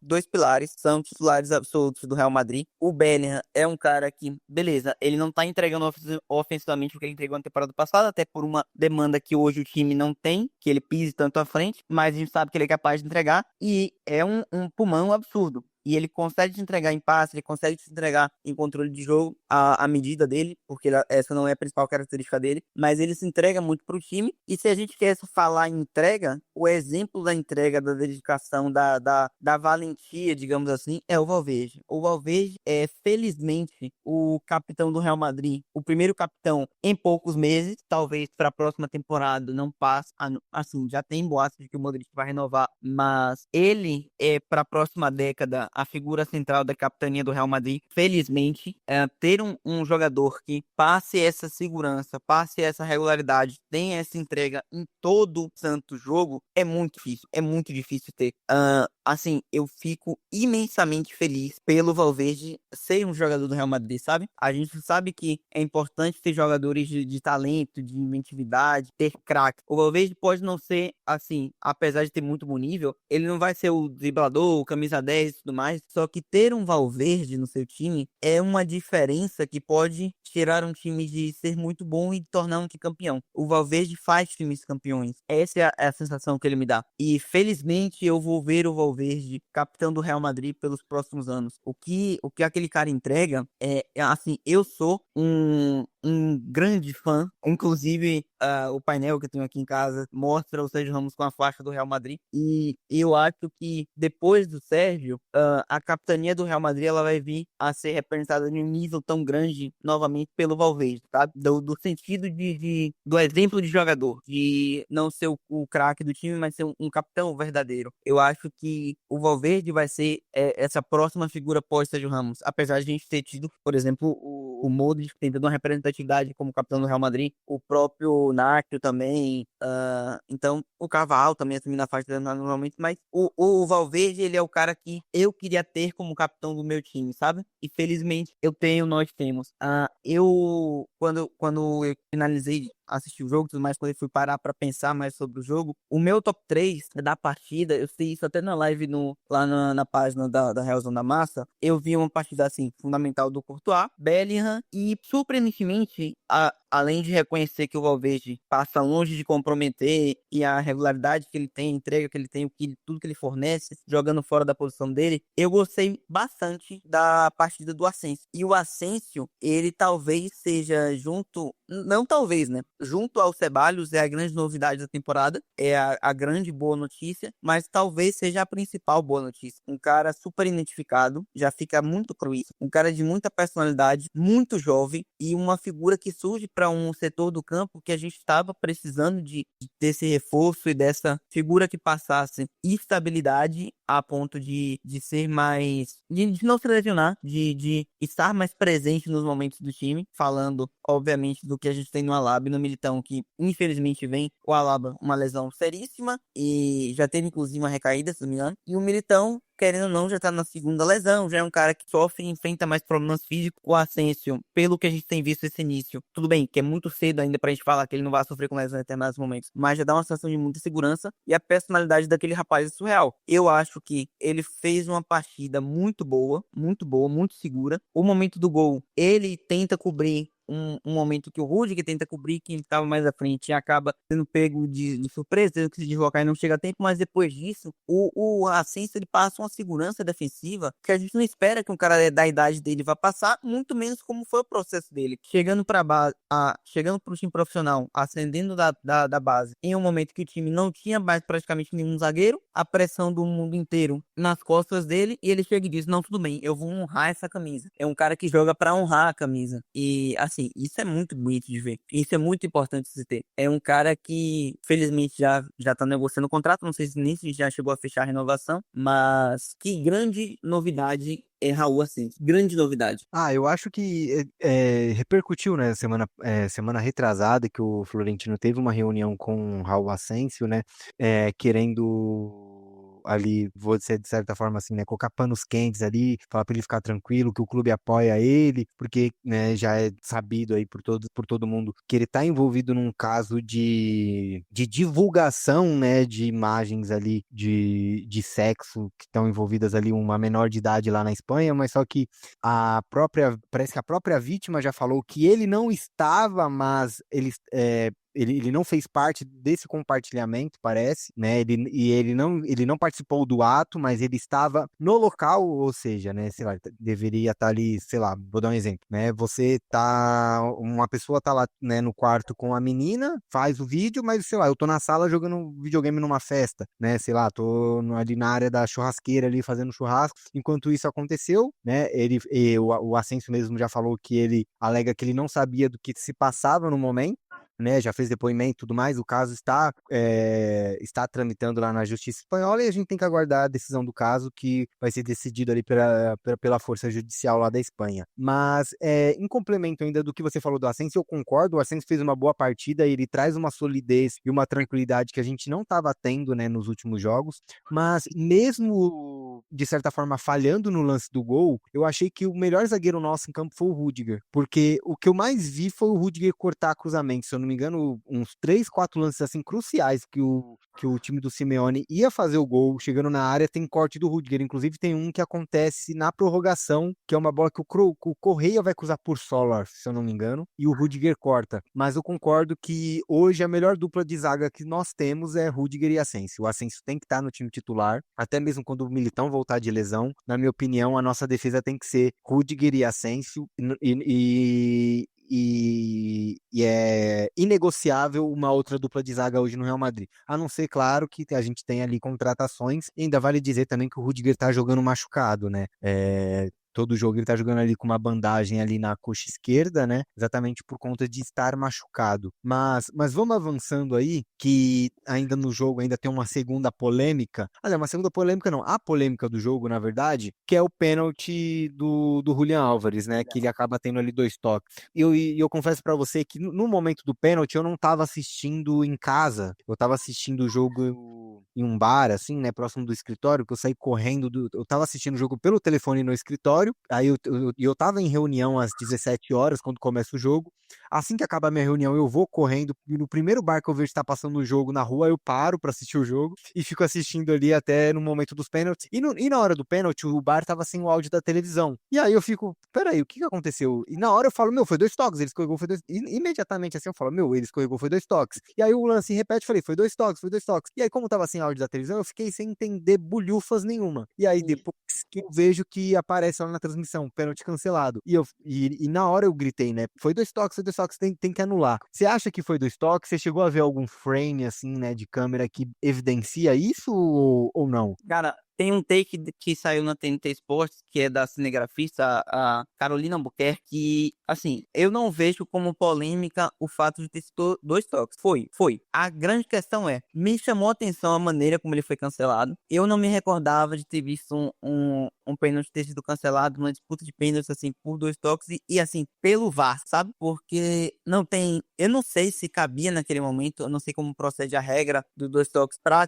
dois pilares, são titulares absolutos do Real Madrid. O Bellingham é um cara que, beleza, ele não tá entregando ofensivamente o que ele entregou na temporada passada, até por uma demanda que hoje o time não tem, que ele pise tanto à frente, mas a gente sabe que ele é capaz de entregar e é um pulmão absurdo. e ele consegue te entregar em passe, ele consegue te entregar em controle de jogo a medida dele, porque essa não é a principal característica dele, mas ele se entrega muito pro time. E se a gente quer falar em entrega, o exemplo da entrega, da dedicação, da valentia, digamos assim, é o Valverde. O Valverde é, felizmente, o capitão do Real Madrid, o primeiro capitão em poucos meses, talvez para a próxima temporada não passe, assim, já tem boatos de que o Modric vai renovar, mas ele é para a próxima década a figura central da capitania do Real Madrid. Felizmente, ter um jogador que passe essa segurança, passe essa regularidade, tenha essa entrega em todo santo jogo, é muito difícil ter. Assim, eu fico imensamente feliz pelo Valverde ser um jogador do Real Madrid, sabe? A gente sabe que é importante ter jogadores de talento, de inventividade, ter craque. O Valverde pode não ser, assim, apesar de ter muito bom nível, ele não vai ser o driblador, o camisa 10 e tudo mais, só que ter um Valverde no seu time é uma diferença que pode tirar um time de ser muito bom e tornar um time campeão. O Valverde faz times campeões. Essa é a sensação que ele me dá. E felizmente eu vou ver o Valverde capitão do Real Madrid pelos próximos anos. O que aquele cara entrega assim, eu sou um grande fã. Inclusive, o painel que eu tenho aqui em casa mostra o Sérgio Ramos com a faixa do Real Madrid. E eu acho que depois do Sérgio, a capitania do Real Madrid ela vai vir a ser representada em um nível tão grande novamente pelo Valverde, tá? Do sentido do exemplo de jogador, de não ser o craque do time, mas ser um capitão verdadeiro. Eu acho que o Valverde vai ser essa próxima figura pós-Sérgio Ramos. Apesar de a gente ter tido, por exemplo, o Modric tentando uma representatividade como capitão do Real Madrid, o próprio Nacho também, então o Carvajal também assumindo a faixa normalmente, mas o Valverde, ele é o cara que eu queria ter como capitão do meu time, sabe? E felizmente nós temos. Quando eu finalizei de assistir o jogo, tudo mais, quando eu fui parar pra pensar mais sobre o jogo, o meu top 3 da partida, eu sei isso até na live lá na página da Realzão da Massa, eu vi uma partida assim, fundamental do Courtois, Bellingham e, surpreendentemente, além de reconhecer que o Valverde passa longe de comprometer e a regularidade que ele tem, a entrega que ele tem, tudo que ele fornece, jogando fora da posição dele, eu gostei bastante da partida do Asensio. E o Asensio, ele talvez seja não talvez, né? Junto ao Ceballos é a grande novidade da temporada, é a grande boa notícia, mas talvez seja a principal boa notícia. Um cara super identificado, já fica muito pro isso. Um cara de muita personalidade, muito jovem e uma figura que surge para um setor do campo que a gente estava precisando desse reforço e dessa figura que passasse estabilidade a ponto de ser mais, de não se lesionar, de estar mais presente nos momentos do time, falando, obviamente, do que a gente tem no Alaba e no Militão, que infelizmente vem o Alaba uma lesão seríssima e já teve inclusive uma recaída, se não me engano, e o Militão, querendo ou não, já tá na segunda lesão, já é um cara que sofre e enfrenta mais problemas físicos. O Asensio, pelo que a gente tem visto esse início, tudo bem, que é muito cedo ainda pra gente falar que ele não vai sofrer com lesão em determinados momentos, mas já dá uma sensação de muita segurança e a personalidade daquele rapaz é surreal. Eu acho que ele fez uma partida muito boa, muito segura. O momento do gol, ele tenta cobrir um momento que o Rudiger tenta cobrir, quem estava mais à frente e acaba sendo pego de surpresa, tendo que se deslocar e não chega a tempo, mas depois disso, o Asensio ele passa uma segurança defensiva que a gente não espera que um cara da idade dele vá passar, muito menos como foi o processo dele. Chegando para base, chegando para o time profissional, ascendendo da base, em um momento que o time não tinha mais praticamente nenhum zagueiro, a pressão do mundo inteiro nas costas dele, e ele chega e diz, não, tudo bem, eu vou honrar essa camisa. É um cara que joga para honrar a camisa. E, assim, isso é muito bonito de ver. Isso é muito importante de se ter. É um cara que, felizmente, já tá negociando o contrato. Não sei se nem se já chegou a fechar a renovação. Mas que grande novidade é Raul Asensio. Grande novidade. Eu acho que repercutiu, né, semana retrasada, que o Florentino teve uma reunião com o Raul Asensio, né, querendo ali, vou dizer de certa forma assim, né, colocar panos quentes ali, falar para ele ficar tranquilo, que o clube apoia ele, porque, né, já é sabido aí por todo mundo que ele tá envolvido num caso de divulgação, né, de imagens ali de sexo que estão envolvidas ali, uma menor de idade lá na Espanha, mas só que parece que a própria vítima já falou que ele não estava, mas ele não fez parte desse compartilhamento, parece, né? Ele não participou do ato, mas ele estava no local, ou seja, né? Sei lá, deveria estar ali, sei lá, vou dar um exemplo, né? Uma pessoa tá lá, né, no quarto com a menina, faz o vídeo, mas sei lá, eu tô na sala jogando videogame numa festa, né? Sei lá, ali na área da churrasqueira ali fazendo churrasco. Enquanto isso aconteceu, né? O Ascenso mesmo já falou que ele alega que ele não sabia do que se passava no momento, né, já fez depoimento e tudo mais, o caso está tramitando lá na Justiça Espanhola e a gente tem que aguardar a decisão do caso que vai ser decidido ali pela Força Judicial lá da Espanha. Mas, em complemento ainda do que você falou do Ascenso, eu concordo, o Ascenso fez uma boa partida e ele traz uma solidez e uma tranquilidade que a gente não estava tendo, né, nos últimos jogos, mas mesmo, de certa forma, falhando no lance do gol, eu achei que o melhor zagueiro nosso em campo foi o Rüdiger, porque o que eu mais vi foi o Rüdiger cortar cruzamento, se eu não me engano, uns 3, 4 lances assim cruciais que o time do Simeone ia fazer o gol, chegando na área, tem corte do Rüdiger, inclusive tem um que acontece na prorrogação, que é uma bola que o Correia vai cruzar por Solar, se eu não me engano, e o Rüdiger corta, mas eu concordo que hoje a melhor dupla de zaga que nós temos é Rüdiger e Asensio. O Asensio tem que estar no time titular, até mesmo quando o Militão voltar de lesão. Na minha opinião, a nossa defesa tem que ser Rüdiger e Asensio, e é inegociável uma outra dupla de zaga hoje no Real Madrid. A não ser, claro, que a gente tem ali contratações, e ainda vale dizer também que o Rüdiger tá jogando machucado, né? Todo jogo ele tá jogando ali com uma bandagem ali na coxa esquerda, né? Exatamente por conta de estar machucado. Mas vamos avançando aí, que ainda no jogo ainda tem uma segunda polêmica. Olha, uma segunda polêmica não, a polêmica do jogo, na verdade, que é o pênalti do Julián Álvares, né? Que ele acaba tendo ali 2 toques. E eu confesso pra você que no momento do pênalti eu não tava assistindo em casa, eu tava assistindo o jogo em um bar, assim, né? Próximo do escritório, que eu saí correndo, eu tava assistindo o jogo pelo telefone no escritório. Aí eu tava em reunião às 17 horas, quando começa o jogo. Assim que acaba a minha reunião, eu vou correndo. E no primeiro bar que eu vejo que tá passando o jogo na rua, eu paro pra assistir o jogo e fico assistindo ali até no momento dos pênaltis. E na hora do pênalti, o bar tava sem o áudio da televisão. E aí eu fico, peraí, o que que aconteceu? E na hora eu falo, meu, foi 2 toques, ele escorregou, foi dois. E imediatamente assim eu falo, meu, ele escorregou, foi 2 toques. E aí o lance repete, falei, foi 2 toques, foi 2 toques. E aí, como tava sem áudio da televisão, eu fiquei sem entender bulhufas nenhuma. E aí, depois que eu vejo que aparece lá na transmissão, pênalti cancelado. E na hora eu gritei, né? Foi 2 toques, tem que anular. Você acha que foi 2 toques? Você chegou a ver algum frame, assim, né, de câmera que evidencia isso ou não? Cara, tem um take que saiu na TNT Sports, que é da cinegrafista, a Carolina Albuquerque, que, assim, eu não vejo como polêmica o fato de ter sido 2 toques. Foi. A grande questão me chamou a atenção a maneira como ele foi cancelado. Eu não me recordava de ter visto um pênalti ter sido cancelado numa disputa de pênaltis, assim, por 2 toques e, assim, pelo VAR, sabe? Porque não tem... Eu não sei se cabia naquele momento, eu não sei como procede a regra dos 2 toques para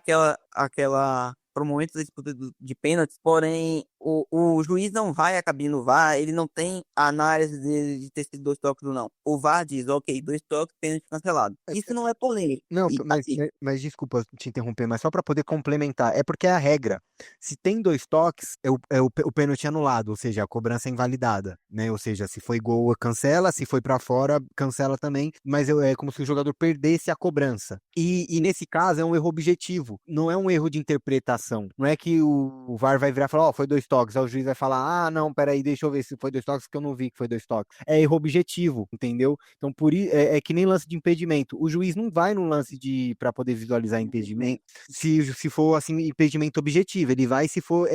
para o momento da disputa de pênaltis, porém o juiz não vai à cabine do VAR, ele não tem a análise dele de ter sido 2 toques ou não. O VAR diz, ok, 2 toques, pênalti cancelado. Isso não é polêmico. Não, E, mas, assim, mas desculpa te interromper, mas só para poder complementar, é porque é a regra. Se tem 2 toques, o pênalti anulado, ou seja, a cobrança é invalidada, né? Ou seja, se foi gol, cancela, se foi para fora, cancela também, mas é como se o jogador perdesse a cobrança. E nesse caso é um erro objetivo, não é um erro de interpretação. Não é que o VAR vai virar e falar, ó, foi 2 toques, aí o juiz vai falar, ah, não, peraí, deixa eu ver se foi 2 toques, que eu não vi que foi 2 toques. É erro objetivo, entendeu? Então, é que nem lance de impedimento. O juiz não vai no lance para poder visualizar impedimento, se for assim, impedimento objetivo. Ele vai se for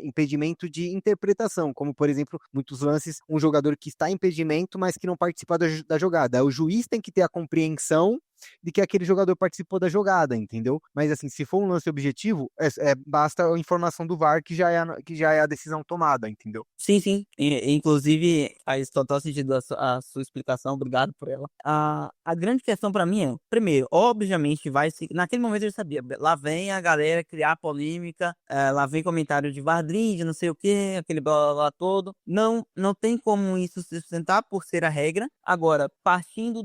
impedimento de interpretação, como por exemplo, muitos lances, um jogador que está em impedimento, mas que não participa da jogada. O juiz tem que ter a compreensão de que aquele jogador participou da jogada, entendeu? Mas assim, se for um lance objetivo, basta a informação do VAR que já é a decisão tomada, entendeu? sim, sim. Inclusive, faz total sentido a sua explicação, obrigado por ela. A grande questão pra mim primeiro, obviamente, naquele momento eu sabia, lá vem a galera criar polêmica, lá vem comentário de Vardrim, de não sei o que, aquele blá blá blá todo. Não tem como isso se sustentar por ser a regra. Agora, partindo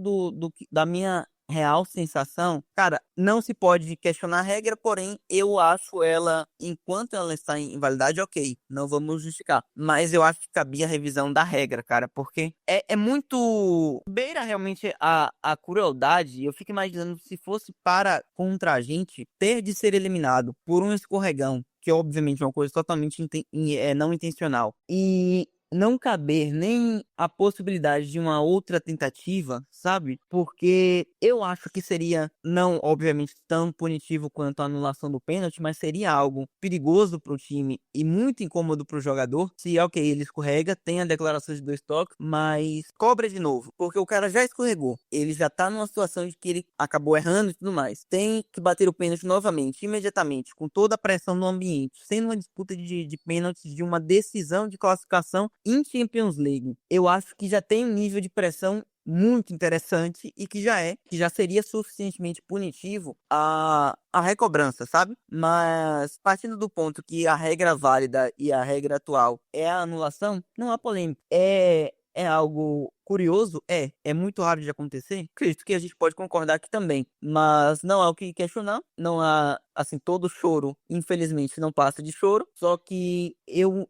da minha real sensação, cara, não se pode questionar a regra, porém, eu acho ela, enquanto ela está em validade, ok, não vamos justificar. Mas eu acho que cabia a revisão da regra, cara, porque é muito. Beira realmente a crueldade. Eu fico imaginando se fosse para contra a gente ter de ser eliminado por um escorregão, que obviamente é uma coisa totalmente não intencional. E não caber nem a possibilidade de uma outra tentativa, sabe? Porque eu acho que seria, não, obviamente, tão punitivo quanto a anulação do pênalti, mas seria algo perigoso para o time e muito incômodo para o jogador. Se, ok, ele escorrega, tem a declaração de 2 toques, mas cobra de novo, porque o cara já escorregou. Ele já tá numa situação de que ele acabou errando e tudo mais. Tem que bater o pênalti novamente, imediatamente, com toda a pressão no ambiente, sendo uma disputa de pênaltis de uma decisão de classificação em Champions League. Eu acho que já tem um nível de pressão muito interessante e que já seria suficientemente punitivo a recobrança, sabe? Mas partindo do ponto que a regra válida e a regra atual é a anulação, não há polêmica. É algo curioso? É muito raro de acontecer? Acredito que a gente pode concordar aqui também, mas não há o que questionar, não há, assim, todo choro, infelizmente, não passa de choro, só que eu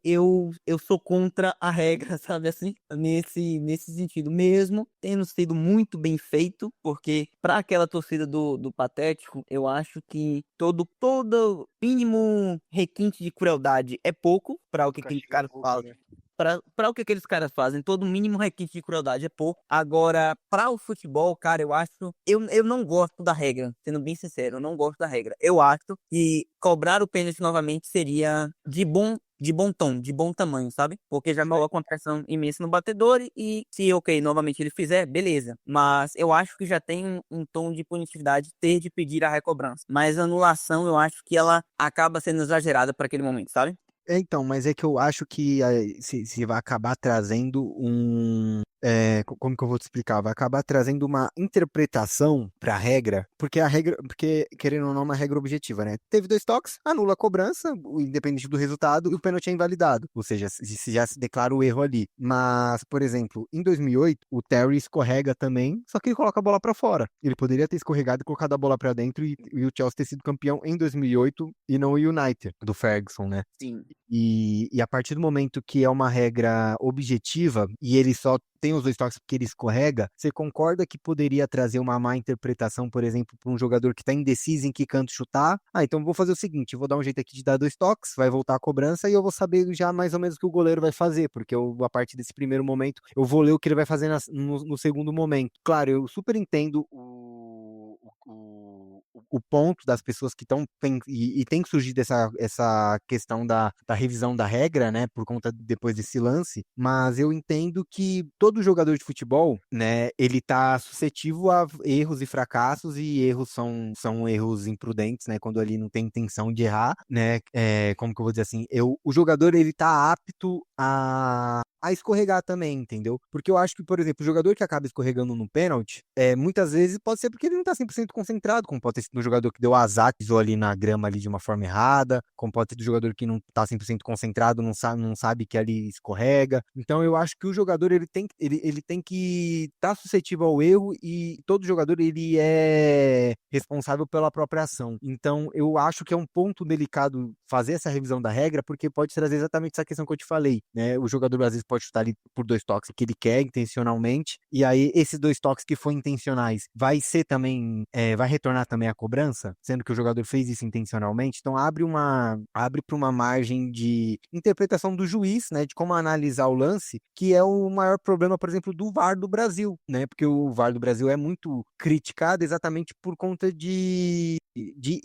sou contra a regra, sabe assim? Nesse sentido, mesmo tendo sido muito bem feito, porque para aquela torcida do Patético, eu acho que todo mínimo requinte de crueldade é pouco para o que aquele Castigo é cara pouco, fala. né? Para o que aqueles caras fazem, todo mínimo requinte de crueldade é pouco. Agora, para o futebol, cara, eu acho. Eu não gosto da regra, sendo bem sincero, eu não gosto da regra. Eu acho que cobrar o pênalti novamente seria de bom tom, de bom tamanho, sabe? Porque já coloca uma pressão imensa no batedor e se, ok, novamente ele fizer, beleza. Mas eu acho que já tem um tom de punitividade ter de pedir a recobrança. Mas a anulação, eu acho que ela acaba sendo exagerada para aquele momento, sabe? Então, mas é que eu acho que se vai acabar trazendo como que eu vou te explicar? Vai acabar trazendo uma interpretação para a regra, porque querendo ou não, é uma regra objetiva, né? Teve 2 toques, anula a cobrança, independente do resultado, e o pênalti é invalidado. Ou seja, se já se declara o erro ali. Mas, por exemplo, em 2008, o Terry escorrega também, só que ele coloca a bola para fora. Ele poderia ter escorregado e colocado a bola para dentro e o Chelsea ter sido campeão em 2008 e não o United, do Ferguson, né? Sim. E a partir do momento que é uma regra objetiva e ele só tem os 2 toques porque ele escorrega, você concorda que poderia trazer uma má interpretação, por exemplo, para um jogador que está indeciso em que canto chutar? Ah, então vou fazer o seguinte, eu vou dar um jeito aqui de dar 2 toques, vai voltar a cobrança e eu vou saber já mais ou menos o que o goleiro vai fazer, porque a partir desse primeiro momento, eu vou ler o que ele vai fazer no segundo momento. Claro, eu super entendo o ponto das pessoas que estão e tem surgido essa questão da revisão da regra, né, por conta depois desse lance, mas eu entendo que todo jogador de futebol, né, ele tá suscetível a erros e fracassos e erros são erros imprudentes, né, quando ali não tem intenção de errar, né, como que eu vou dizer assim, o jogador ele tá apto a escorregar também, entendeu? Porque eu acho que, por exemplo, o jogador que acaba escorregando no pênalti, muitas vezes pode ser porque ele não tá 100% concentrado, como pode ter sido um jogador que deu azar, pisou ali na grama ali de uma forma errada, como pode ter do jogador que não tá 100% concentrado, não sabe que ali escorrega. Então eu acho que o jogador ele tem que estar suscetível ao erro e todo jogador ele é responsável pela própria ação. Então eu acho que é um ponto delicado fazer essa revisão da regra, porque pode trazer exatamente essa questão que eu te falei, né? O jogador às vezes pode chutar ali por 2 toques que ele quer intencionalmente, e aí esses 2 toques que foram intencionais vai ser também, vai retornar também a cobrança, sendo que o jogador fez isso intencionalmente, então abre para uma margem de interpretação do juiz, né, de como analisar o lance, que é o maior problema, por exemplo, do VAR do Brasil, né, porque o VAR do Brasil é muito criticado exatamente por conta de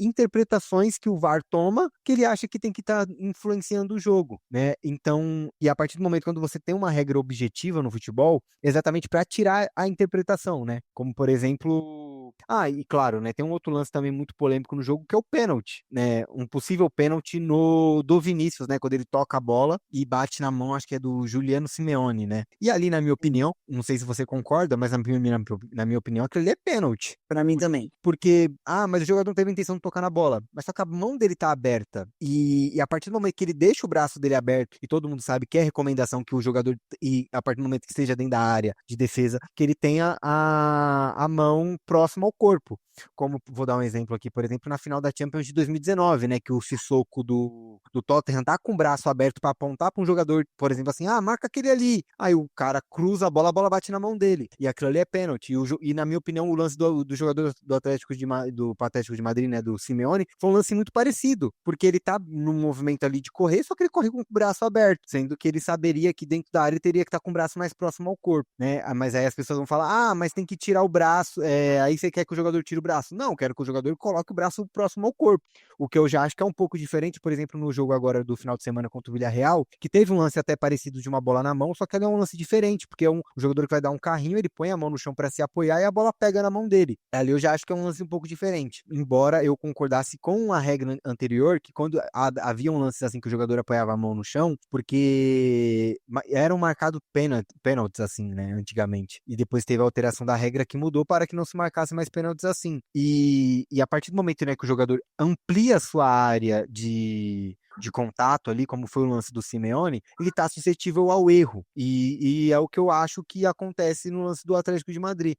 interpretações que o VAR toma, que ele acha que tem que estar influenciando o jogo, né? Então, e a partir do momento quando você tem uma regra objetiva no futebol, é exatamente para tirar a interpretação, né? Como por exemplo, e claro, né, tem um outro lance também muito polêmico no jogo que é o pênalti, né? Um possível pênalti no do Vinícius, né, quando ele toca a bola e bate na mão, acho que é do Juliano Simeone, né? E ali, na minha opinião, não sei se você concorda, mas na minha opinião, aquele ali é pênalti. Para mim também. Porque, mas o jogador não teve a intenção de tocar na bola. Mas só que a mão dele tá aberta. E a partir do momento que ele deixa o braço dele aberto, e todo mundo sabe que é recomendação que o jogador, e a partir do momento que esteja dentro da área de defesa, que ele tenha a mão próxima próximo ao corpo. Como, vou dar um exemplo aqui, por exemplo, na final da Champions de 2019, né, que o Sissoko do Tottenham tá com o braço aberto para apontar para um jogador, por exemplo, assim, marca aquele ali. Aí o cara cruza a bola bate na mão dele. E aquilo ali é pênalti. E na minha opinião, o lance do jogador do do Atlético de Madrid, né, do Simeone, foi um lance muito parecido, porque ele tá no movimento ali de correr, só que ele corre com o braço aberto, sendo que ele saberia que dentro da área ele teria que estar com o braço mais próximo ao corpo, né? Mas aí as pessoas vão falar, mas tem que tirar o braço, aí você quer que o jogador tire o braço. Não, quero que o jogador coloque o braço próximo ao corpo. O que eu já acho que é um pouco diferente, por exemplo, no jogo agora do final de semana contra o Villarreal, que teve um lance até parecido de uma bola na mão, só que é um lance diferente, porque é um jogador que vai dar um carrinho, ele põe a mão no chão para se apoiar e a bola pega na mão dele. Ali eu já acho que é um lance um pouco diferente. Embora eu concordasse com a regra anterior, que quando havia um lance assim que o jogador apoiava a mão no chão, porque eram marcados pênaltis assim, né, antigamente. E depois teve a alteração da regra que mudou para que não se marcasse mais pênaltis assim. E a partir do momento, né, que o jogador amplia a sua área de contato ali, como foi o lance do Simeone, ele está suscetível ao erro. E é o que eu acho que acontece no lance do Atlético de Madrid.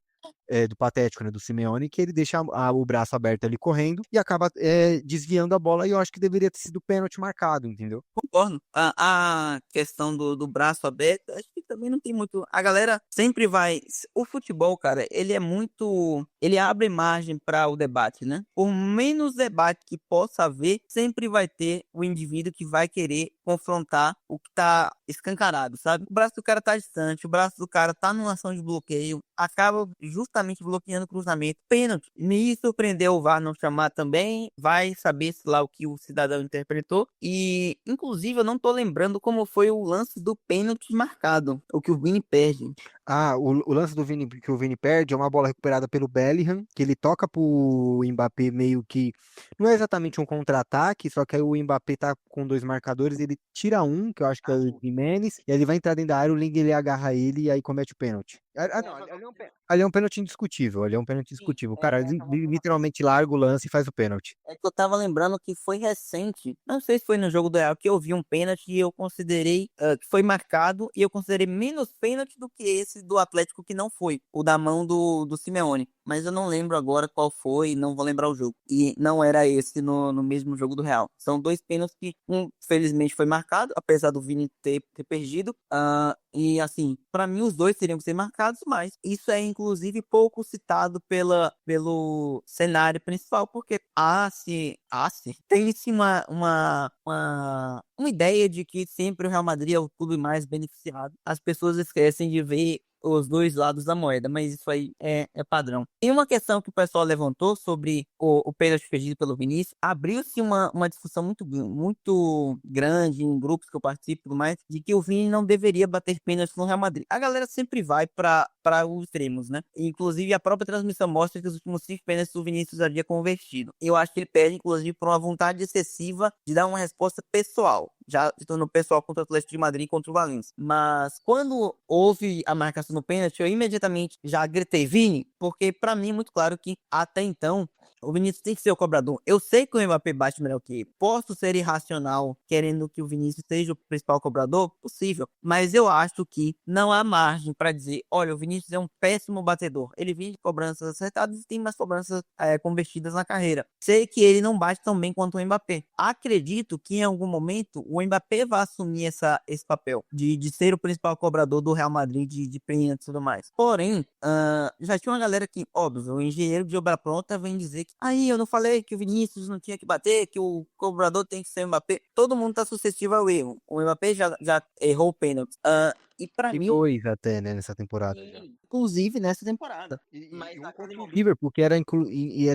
Do Patético, né, do Simeone, que ele deixa o braço aberto ali correndo e acaba desviando a bola, e eu acho que deveria ter sido pênalti marcado, entendeu? Concordo. A questão do braço aberto, acho que também não tem muito. A galera sempre vai. O futebol, cara, ele é muito. Ele abre margem para o debate, né? Por menos debate que possa haver, sempre vai ter o indivíduo que vai querer confrontar o que tá escancarado, sabe? O braço do cara tá distante, o braço do cara tá numa ação de bloqueio, acaba justamente bloqueando o cruzamento. Pênalti. Me surpreendeu o VAR não chamar também. Vai saber se lá o que o cidadão interpretou. E, inclusive, eu não tô lembrando como foi o lance do pênalti marcado. O que o Vini perde. O lance do Vini, que o Vini perde é uma bola recuperada pelo Bellingham, que ele toca pro Mbappé meio que. Não é exatamente um contra-ataque, só que aí o Mbappé tá com dois marcadores, ele tira um, que eu acho que é o Gimenez, e aí ele vai entrar dentro da área, o Ling ele agarra ele e aí comete o pênalti. Não, ali é um pênalti indiscutível, ali é um pênalti Sim, indiscutível. O cara literalmente larga o lance e faz o pênalti. é que eu tava lembrando que foi recente, não sei se foi no jogo do Real, que eu vi um pênalti e eu considerei que foi marcado e eu considerei menos pênalti do que esse do Atlético que não foi, o da mão do Simeone. Mas eu não lembro agora qual foi, não vou lembrar o jogo. E não era esse no mesmo jogo do Real. São dois pênaltis que, felizmente, foi marcado, apesar do Vini ter perdido. E assim, para mim os dois teriam que ser marcados, mas isso é inclusive pouco citado pelo cenário principal, porque tem-se uma ideia de que sempre o Real Madrid é o clube mais beneficiado. As pessoas esquecem de ver os dois lados da moeda, mas isso aí é padrão. Tem uma questão que o pessoal levantou sobre o pênalti perdido pelo Vinícius. Abriu-se uma discussão muito grande em grupos que eu participo e tudo mais, de que o Vini não deveria bater pênalti no Real Madrid. A galera sempre vai para os extremos, né? Inclusive, a própria transmissão mostra que os últimos 5 pênaltis o Vinícius havia convertido. Eu acho que ele perde, inclusive, por uma vontade excessiva de dar uma resposta pessoal. Já se tornou pessoal contra o Atlético de Madrid e contra o Valencia. Mas quando houve a marcação no pênalti, eu imediatamente já gritei Vini, porque para mim é muito claro que até então o Vinícius tem que ser o cobrador. Eu sei que o Mbappé bate melhor que ele. Posso ser irracional querendo que o Vinícius seja o principal cobrador? Possível. Mas eu acho que não há margem para dizer, olha, o Vinícius é um péssimo batedor. Ele vive de cobranças acertadas e tem mais cobranças convertidas na carreira. Sei que ele não bate tão bem quanto o Mbappé. Acredito que em algum momento o Mbappé vai assumir esse papel de ser o principal cobrador do Real Madrid de pênalti e tudo mais. Porém, já tinha uma galera que, óbvio, o engenheiro de obra pronta vem dizer que aí eu não falei que o Vinícius não tinha que bater, que o cobrador tem que ser o Mbappé. Todo mundo tá suscetível ao erro. O Mbappé já errou o pênalti. E pra E mim, dois até, né, nessa temporada. inclusive nessa temporada. E um contra o Liverpool, que era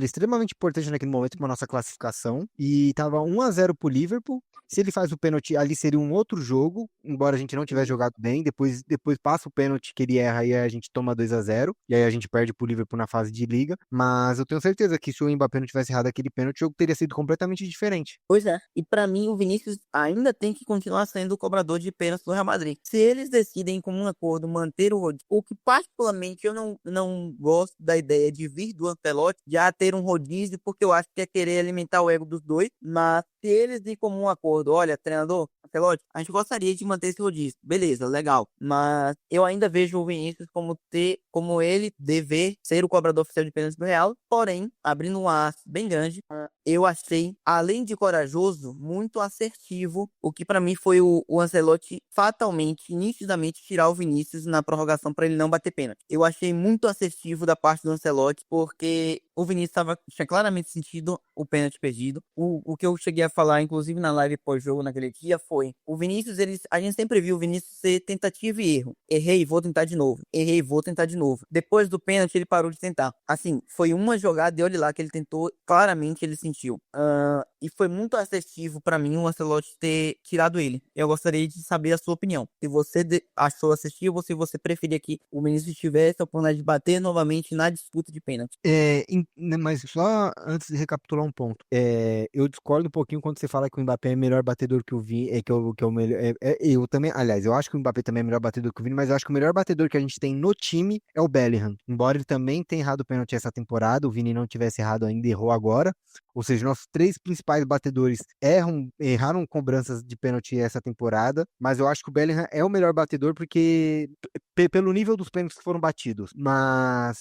extremamente importante naquele momento para nossa classificação. E tava 1-0 pro Liverpool. Se ele faz o pênalti, ali seria um outro jogo, embora a gente não tivesse jogado bem. Depois passa o pênalti que ele erra e aí a gente toma 2-0. E aí a gente perde pro Liverpool na fase de liga. Mas eu tenho certeza que se o Mbappé não tivesse errado aquele pênalti, o jogo teria sido completamente diferente. Pois é. E pra mim, o Vinícius ainda tem que continuar sendo o cobrador de pênaltis do Real Madrid. Se eles decidem, em comum acordo, manter o rodízio, o que particularmente eu não gosto da ideia de vir do Ancelotti já ter um rodízio, porque eu acho que é querer alimentar o ego dos dois. Mas se eles, em comum acordo, olha, treinador, Ancelotti, a gente gostaria de manter esse rodízio. Beleza, legal. Mas eu ainda vejo o Vinícius como ele dever ser o cobrador oficial de pênalti do Real. Porém, abrindo um aço bem grande, eu achei, além de corajoso, muito assertivo, o que pra mim foi o Ancelotti fatalmente, nitidamente tirar o Vinícius na prorrogação para ele não bater pênalti. Eu achei muito assertivo da parte do Ancelotti, porque o Vinícius tinha claramente sentido o pênalti perdido. O que eu cheguei a falar, inclusive na live pós-jogo naquele dia, foi: o Vinícius, a gente sempre viu o Vinícius ser tentativa e erro. Errei, vou tentar de novo. Errei, vou tentar de novo. Depois do pênalti, ele parou de tentar. Assim, foi uma jogada e olha lá que ele tentou, claramente ele sentiu. E foi muito assertivo pra mim o Ancelotti ter tirado ele. Eu gostaria de saber a sua opinião. Se você achou assertivo ou se você preferia que o Vinícius tivesse a oportunidade de bater novamente na disputa de pênalti. Né, mas só antes de recapitular um ponto, eu discordo um pouquinho quando você fala que o Mbappé é melhor batedor que o Vini, que é o melhor, eu também, aliás, eu acho que o Mbappé também é melhor batedor que o Vini, mas eu acho que o melhor batedor que a gente tem no time é o Bellingham, embora ele também tenha errado o pênalti essa temporada, o Vini não tivesse errado ainda, errou agora, ou seja, nossos três principais batedores erraram cobranças de pênalti essa temporada, mas eu acho que o Bellingham é o melhor batedor porque pelo nível dos pênaltis que foram batidos, mas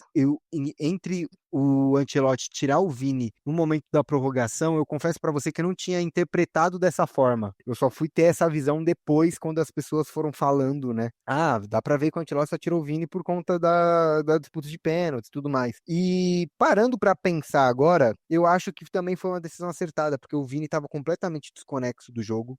entre o Ancelotti tirar o Vini no momento da prorrogação, eu confesso pra você que eu não tinha interpretado dessa forma. Eu só fui ter essa visão depois, quando as pessoas foram falando, né? Ah, dá pra ver que o Ancelotti só tirou o Vini por conta da disputa de pênaltis e tudo mais. E parando pra pensar agora, eu acho que também foi uma decisão acertada, porque o Vini tava completamente desconexo do jogo.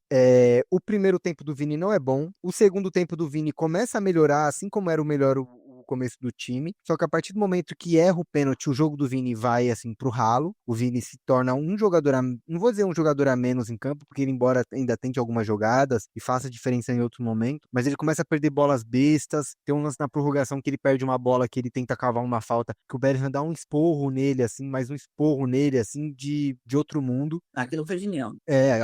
O primeiro tempo do Vini não é bom. O segundo tempo do Vini começa a melhorar, assim como era o melhor o começo do time. Só que a partir do momento que erra o pênalti, o jogo do Vini vai assim pro ralo. O Vini se torna um jogador não vou dizer um jogador a menos em campo, porque ele embora ainda tente algumas jogadas e faça diferença em outros momentos, mas ele começa a perder bolas bestas. Tem um lance na prorrogação que ele perde uma bola que ele tenta cavar uma falta, que o Bellingham dá um esporro nele assim, mas um esporro nele assim de outro mundo. Aquilo foi genial.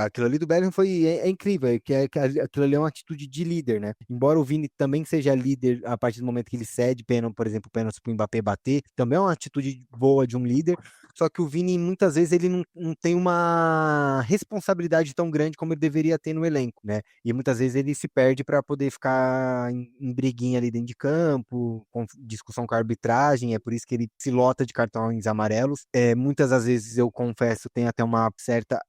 Aquilo ali do Bellingham é incrível, aquilo ali é uma atitude de líder, né? Embora o Vini também seja líder a partir do momento que ele cede pênalti, por exemplo, pênalti pro Mbappé bater, também é uma atitude boa de um líder, só que o Vini muitas vezes ele não tem uma responsabilidade tão grande como ele deveria ter no elenco, né? E muitas vezes ele se perde para poder ficar em briguinha ali dentro de campo, com discussão com a arbitragem, é por isso que ele se lota de cartões amarelos. Muitas das vezes eu confesso, tem até uma certa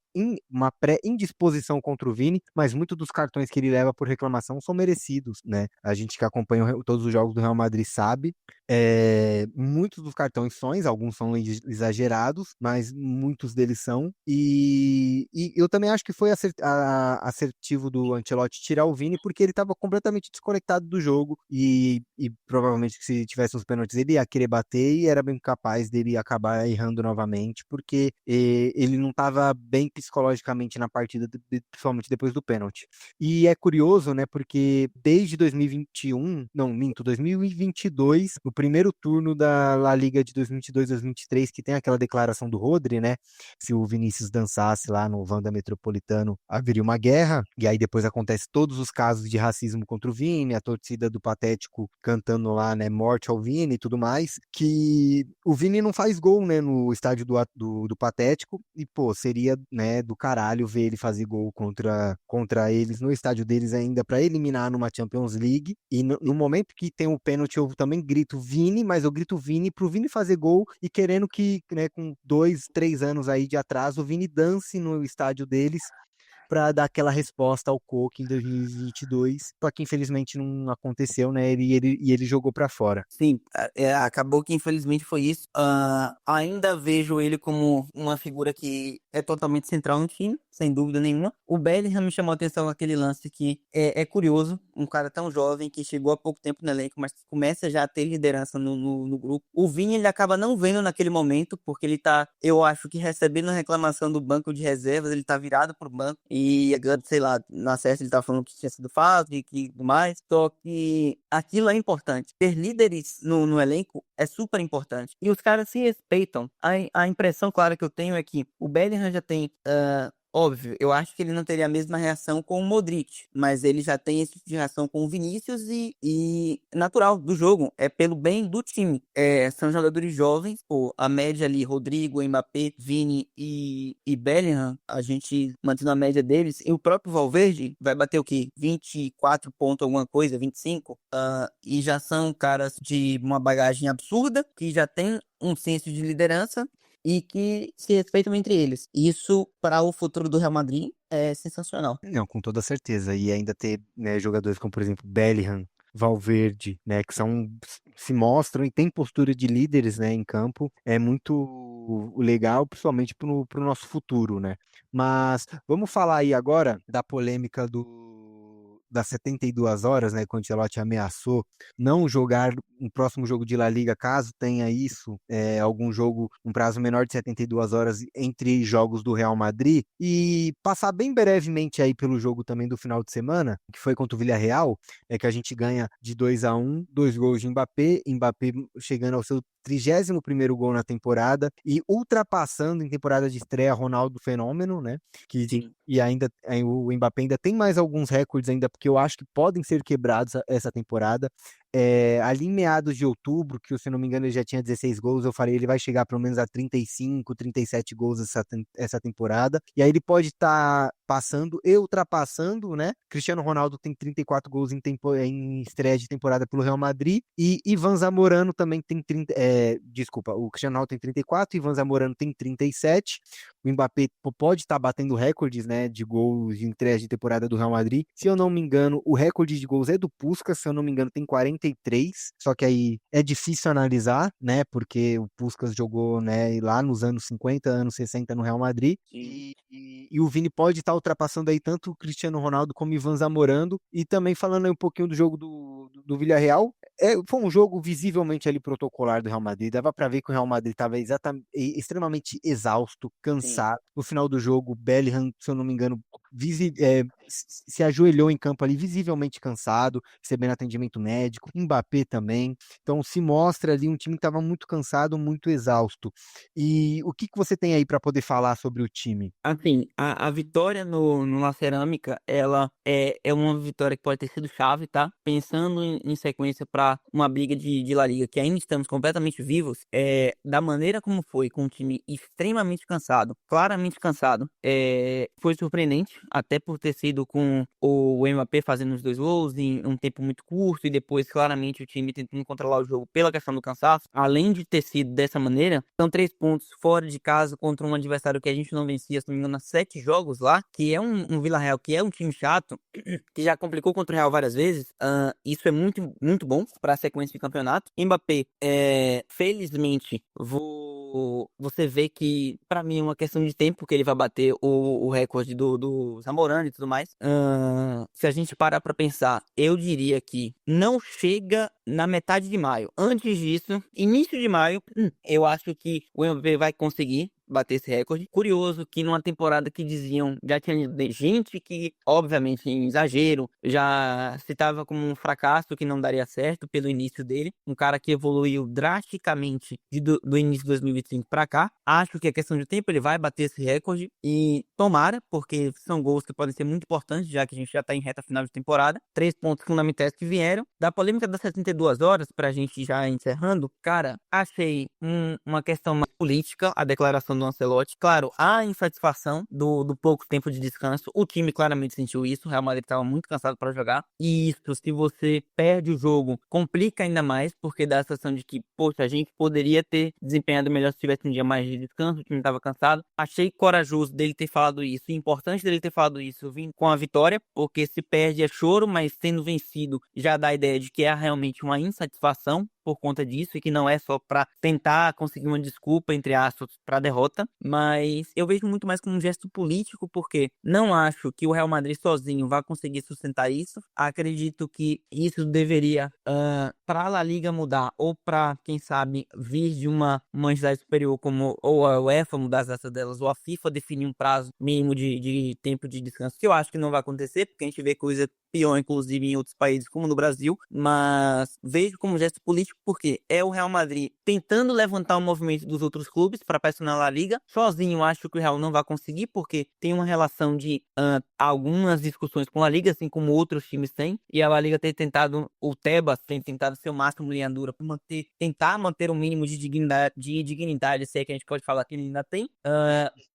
uma pré-indisposição contra o Vini, mas muitos dos cartões que ele leva por reclamação são merecidos, né? A gente que acompanha todos os jogos do Real Madrid sabe. Muitos dos cartões são, alguns são exagerados, mas muitos deles são. E eu também acho que foi assertivo do Ancelotti tirar o Vini, porque ele estava completamente desconectado do jogo e provavelmente se tivesse uns pênaltis ele ia querer bater e era bem capaz dele acabar errando novamente, porque ele não estava bem psicologicamente na partida, principalmente depois do pênalti. E é curioso, né, porque desde 2021, não, minto, 2022, no primeiro turno da La Liga de 2022-2023, que tem aquela declaração do Rodri, né, se o Vinícius dançasse lá no Wanda Metropolitano, haveria uma guerra, e aí depois acontece todos os casos de racismo contra o Vini, a torcida do Patético cantando lá, né, morte ao Vini e tudo mais, que o Vini não faz gol, né, no estádio do Patético, e pô, seria, né, do caralho ver ele fazer gol contra eles no estádio deles ainda para eliminar numa Champions League. E no momento que tem o pênalti, eu também grito Vini, mas eu grito Vini pro Vini fazer gol e querendo que, né, com 2, 3 anos aí de atraso, o Vini dance no estádio deles para dar aquela resposta ao Coque em 2022, só que infelizmente não aconteceu, né? Ele jogou para fora. Sim, acabou que infelizmente foi isso. Ainda vejo ele como uma figura que é totalmente central no time, sem dúvida nenhuma. O Bellingham me chamou a atenção naquele lance que é curioso, um cara tão jovem que chegou há pouco tempo no elenco, mas começa já a ter liderança no grupo. O Vini ele acaba não vendo naquele momento, porque ele tá, eu acho que recebendo a reclamação do banco de reservas, ele tá virado pro banco e, sei lá, na certa ele tá falando que tinha sido falta e que tudo mais. Só que aquilo é importante. Ter líderes no elenco é super importante. E os caras se respeitam. A impressão clara que eu tenho é que o Bellingham já tem Óbvio, eu acho que ele não teria a mesma reação com o Modric, mas ele já tem esse tipo de reação com o Vinícius e natural do jogo, é pelo bem do time. São jogadores jovens, pô, a média ali, Rodrigo, Mbappé, Vini e Bellingham, a gente mantendo a média deles, e o próprio Valverde vai bater o quê? 24 pontos, alguma coisa, 25? E já são caras de uma bagagem absurda, que já tem um senso de liderança e que se respeitam entre eles. Isso, para o futuro do Real Madrid, é sensacional. Não, com toda certeza. E ainda ter, né, jogadores como, por exemplo, Bellingham, Valverde, né, que se mostram e têm postura de líderes, né, em campo, é muito legal, principalmente para o nosso futuro, né? Mas vamos falar aí agora da polêmica das 72 horas, né, quando o Ancelotti ameaçou não jogar um próximo jogo de La Liga, caso tenha isso, algum jogo, um prazo menor de 72 horas entre jogos do Real Madrid, e passar bem brevemente aí pelo jogo também do final de semana, que foi contra o Villarreal, que a gente ganha de 2-1, 2 gols de Mbappé, Mbappé chegando ao seu 31º gol na temporada e ultrapassando em temporada de estreia Ronaldo Fenômeno, né? Sim. E ainda o Mbappé ainda tem mais alguns recordes ainda, porque eu acho que podem ser quebrados essa temporada. Ali em meados de outubro, que se eu não me engano ele já tinha 16 gols, eu falei ele vai chegar pelo menos a 35, 37 gols essa temporada, e aí ele pode estar passando e ultrapassando, né? Cristiano Ronaldo tem 34 gols em estreia de temporada pelo Real Madrid, e Ivan Zamorano também tem 30, desculpa, o Cristiano Ronaldo tem 34, Ivan Zamorano tem 37, o Mbappé pode estar batendo recordes, né, de gols de estreia de temporada do Real Madrid. Se eu não me engano, o recorde de gols é do Puskás, se eu não me engano, tem 43, só que aí é difícil analisar, né, porque o Puskás jogou, né, lá nos anos 50, anos 60 no Real Madrid, e o Vini pode estar ultrapassando aí tanto o Cristiano Ronaldo como o Ivan Zamorano, e também falando aí um pouquinho do jogo do Villarreal, foi um jogo visivelmente ali protocolar do Real Madrid, dava para ver que o Real Madrid estava extremamente exausto, Sim. cansado. No final do jogo, Bellingham, se eu não me engano, se ajoelhou em campo ali, visivelmente cansado, recebendo atendimento médico. Mbappé também. Então se mostra ali um time que estava muito cansado, muito exausto. E o que você tem aí para poder falar sobre o time? Assim, a vitória no La Cerâmica, ela é uma vitória que pode ter sido chave, tá? Pensando em sequência para uma briga de La Liga, que ainda estamos completamente vivos, da maneira como foi, com um time extremamente cansado, claramente cansado, foi surpreendente, até por ter sido com o Mbappé fazendo os 2 gols em um tempo muito curto, e depois claramente o time tentando controlar o jogo pela questão do cansaço. Além de ter sido dessa maneira, são 3 pontos fora de casa contra um adversário que a gente não vencia, se não me engano, há 7 jogos lá, que é um Villarreal, que é um time chato, que já complicou contra o Real várias vezes. Isso é muito, muito bom para a sequência de campeonato. Mbappé, felizmente, você vê que, para mim, é uma questão de tempo que ele vai bater o recorde do Zamorano e tudo mais. Se a gente parar para pensar, eu diria que não chega na metade de maio. Antes disso, início de maio, eu acho que o Mbappé vai conseguir bater esse recorde. Curioso que numa temporada que diziam, já tinha gente que, obviamente, em exagero, já citava como um fracasso que não daria certo pelo início dele. Um cara que evoluiu drasticamente do início de 2025 para cá. Acho que é questão de tempo, ele vai bater esse recorde e tomara, porque são gols que podem ser muito importantes, já que a gente já tá em reta final de temporada. 3 pontos fundamentais que vieram. Da polêmica das 72 horas, pra gente já encerrando, cara, achei uma questão mais política a declaração do Ancelotti. Claro, a insatisfação do pouco tempo de descanso. O time claramente sentiu isso. O Real Madrid estava muito cansado para jogar. E isso, se você perde o jogo, complica ainda mais, porque dá a sensação de que, poxa, a gente poderia ter desempenhado melhor se tivesse um dia mais de descanso. O time estava cansado. Achei corajoso dele ter falado isso. E importante dele ter falado isso vindo com a vitória, porque se perde é choro, mas sendo vencido já dá a ideia de que é realmente uma insatisfação por conta disso e que não é só para tentar conseguir uma desculpa, entre aspas, para a derrota, mas eu vejo muito mais como um gesto político, porque não acho que o Real Madrid sozinho vá conseguir sustentar isso. Acredito que isso deveria, para a La Liga mudar, ou para, quem sabe, vir de uma entidade superior como ou a UEFA mudar as datas delas, ou a FIFA definir um prazo mínimo de tempo de descanso, que eu acho que não vai acontecer, porque a gente vê coisa pior, inclusive, em outros países, como no Brasil, mas vejo como gesto político porque é o Real Madrid tentando levantar o movimento dos outros clubes para pressionar a Liga. Sozinho, acho que o Real não vai conseguir, porque tem uma relação de algumas discussões com a Liga, assim como outros times têm, e a La Liga tem tentado, o Tebas tem tentado ser o máximo linha dura para tentar manter o mínimo de dignidade, se é que a gente pode falar que ele ainda tem.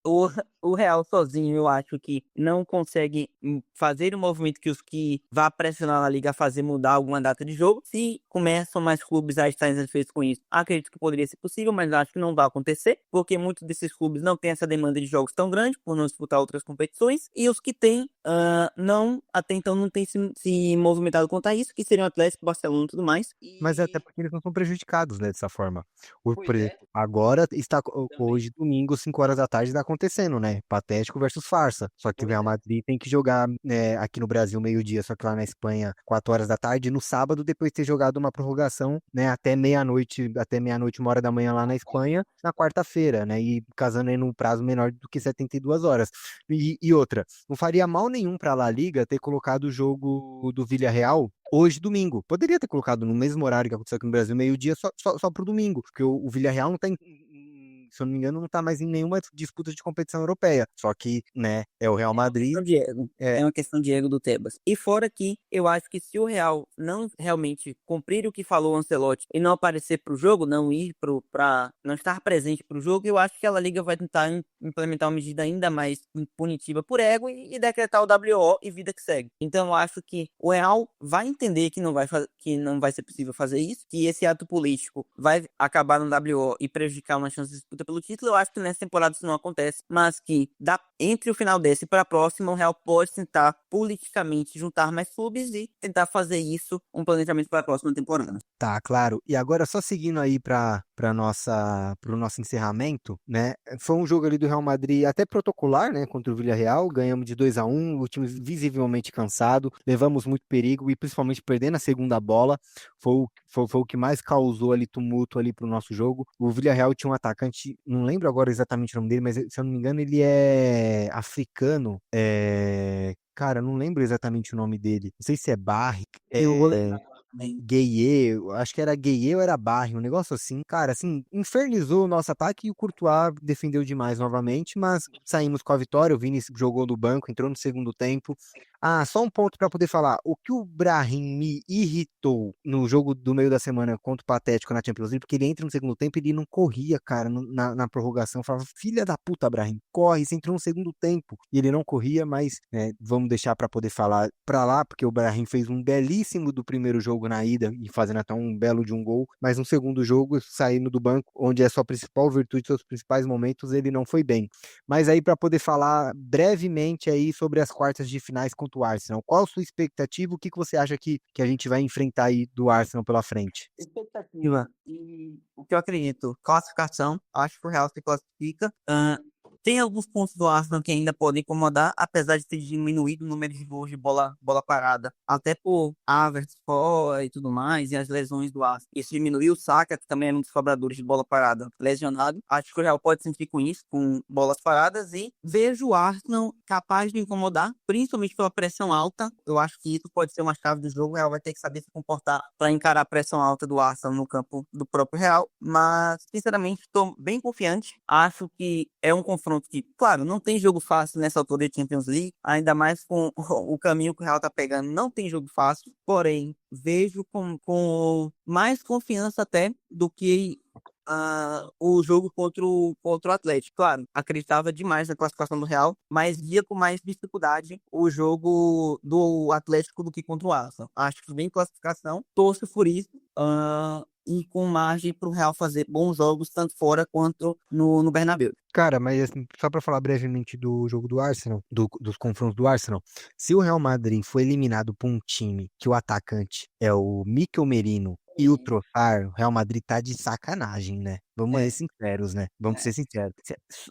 O, o Real sozinho, eu acho que não consegue fazer o movimento que vá pressionar a Liga a fazer mudar alguma data de jogo. Se começam mais clubes a estar insatisfeitos com isso, acredito que poderia ser possível, mas acho que não vai acontecer, porque muitos desses clubes não têm essa demanda de jogos tão grande por não disputar outras competições, e os que têm, até então não têm se movimentado quanto a isso, que seriam Atlético, Barcelona e tudo mais. Mas é até porque eles não são prejudicados, né, dessa forma. Por Pois é, exemplo, agora está também. hoje, domingo, 5 horas da tarde, está acontecendo, né? Patético versus farsa. Só que o Pois Real é. Madrid tem que jogar, né, aqui no Brasil meio-dia, só que lá na Espanha, 4 horas da tarde, e no sábado, depois de ter jogado uma prorrogação, né, até meia-noite, 1 hora da manhã lá na Espanha, na quarta-feira, né? E casando aí num prazo menor do que 72 horas. E outra, não faria mal nenhum para a La Liga ter colocado o jogo do Villarreal hoje, domingo. Poderia ter colocado no mesmo horário que aconteceu aqui no Brasil, meio-dia, só pro domingo, porque o Villarreal não tá se eu não me engano, não tá mais em nenhuma disputa de competição europeia. Só que, né, é o Real É uma Madrid. questão de ego. É, É uma questão de ego do Tebas. E fora que eu acho que se o Real não realmente cumprir o que falou o Ancelotti e não aparecer pro jogo, não ir para não estar presente pro jogo, eu acho que a La Liga vai tentar implementar uma medida ainda mais punitiva por ego e decretar o WO e vida que segue. Então eu acho que o Real vai entender que não vai ser possível fazer isso, que esse ato político vai acabar no WO e prejudicar uma chance de disputa pelo título. Eu acho que nessa temporada isso não acontece, mas que entre o final desse para a próxima, o Real pode tentar politicamente juntar mais clubes e tentar fazer isso um planejamento para a próxima temporada. tá, claro. E agora, só seguindo aí pro nosso encerramento, né? Foi um jogo ali do Real Madrid até protocolar, né? Contra o Villarreal. Ganhamos de 2-1, o time visivelmente cansado, levamos muito perigo e principalmente perdendo a segunda bola. Foi o que mais causou ali tumulto ali pro nosso jogo. O Villarreal tinha um atacante, não lembro agora exatamente o nome dele, mas se eu não me engano, ele é africano. Cara, não lembro exatamente o nome dele. Não sei se é Barry. Eu vou lembrar também. Gueye, eu acho que era Gueye ou era Barry, um negócio assim, cara, assim, infernizou o nosso ataque e o Courtois defendeu demais novamente, mas saímos com a vitória, o Vini jogou do banco, entrou no segundo tempo. Ah, só um ponto para poder falar, o que o Brahim me irritou no jogo do meio da semana contra o Patético na Champions League, porque ele entra no segundo tempo e ele não corria, cara, na prorrogação, eu falava, filha da puta, Brahim, corre, você entrou no segundo tempo, e ele não corria, mas vamos deixar para poder falar para lá, porque o Brahim fez um belíssimo do primeiro jogo na ida e fazendo até um belo de um gol, mas no segundo jogo, saindo do banco, onde é sua principal virtude, seus principais momentos, ele não foi bem. Mas aí para poder falar brevemente aí sobre as quartas de finais contra o Arsenal, qual a sua expectativa? O que você acha que a gente vai enfrentar aí do Arsenal pela frente? Expectativa e o que eu acredito, classificação, acho que o Real se classifica. Tem alguns pontos do Arsenal que ainda podem incomodar, apesar de ter diminuído o número de gols de bola parada, até por Havertz fora e tudo mais, e as lesões do Arsenal. Isso diminuiu o Saka, que também é um dos cobradores de bola parada, lesionado. Acho que o Real pode sentir com isso, com bolas paradas, e vejo o Arsenal capaz de incomodar, principalmente pela pressão alta. Eu acho que isso pode ser uma chave do jogo. O Real vai ter que saber se comportar para encarar a pressão alta do Arsenal no campo do próprio Real, mas sinceramente estou bem confiante. Acho que é um confronto que, claro, não tem jogo fácil nessa altura de Champions League, ainda mais com o caminho que o Real tá pegando, não tem jogo fácil, porém, vejo com mais confiança até do que o jogo contra o Atlético. Claro, acreditava demais na classificação do Real, mas via com mais dificuldade o jogo do Atlético do que contra o Arsenal. Acho que vem classificação, torço por isso. E com margem para o Real fazer bons jogos, tanto fora quanto no Bernabéu. Cara, mas assim, só para falar brevemente do jogo do Arsenal, dos confrontos do Arsenal, se o Real Madrid foi eliminado por um time que o atacante é o Mikel Merino e o Trossard, o Real Madrid tá de sacanagem, né? Vamos ser É, sinceros, né? Vamos é. ser sinceros.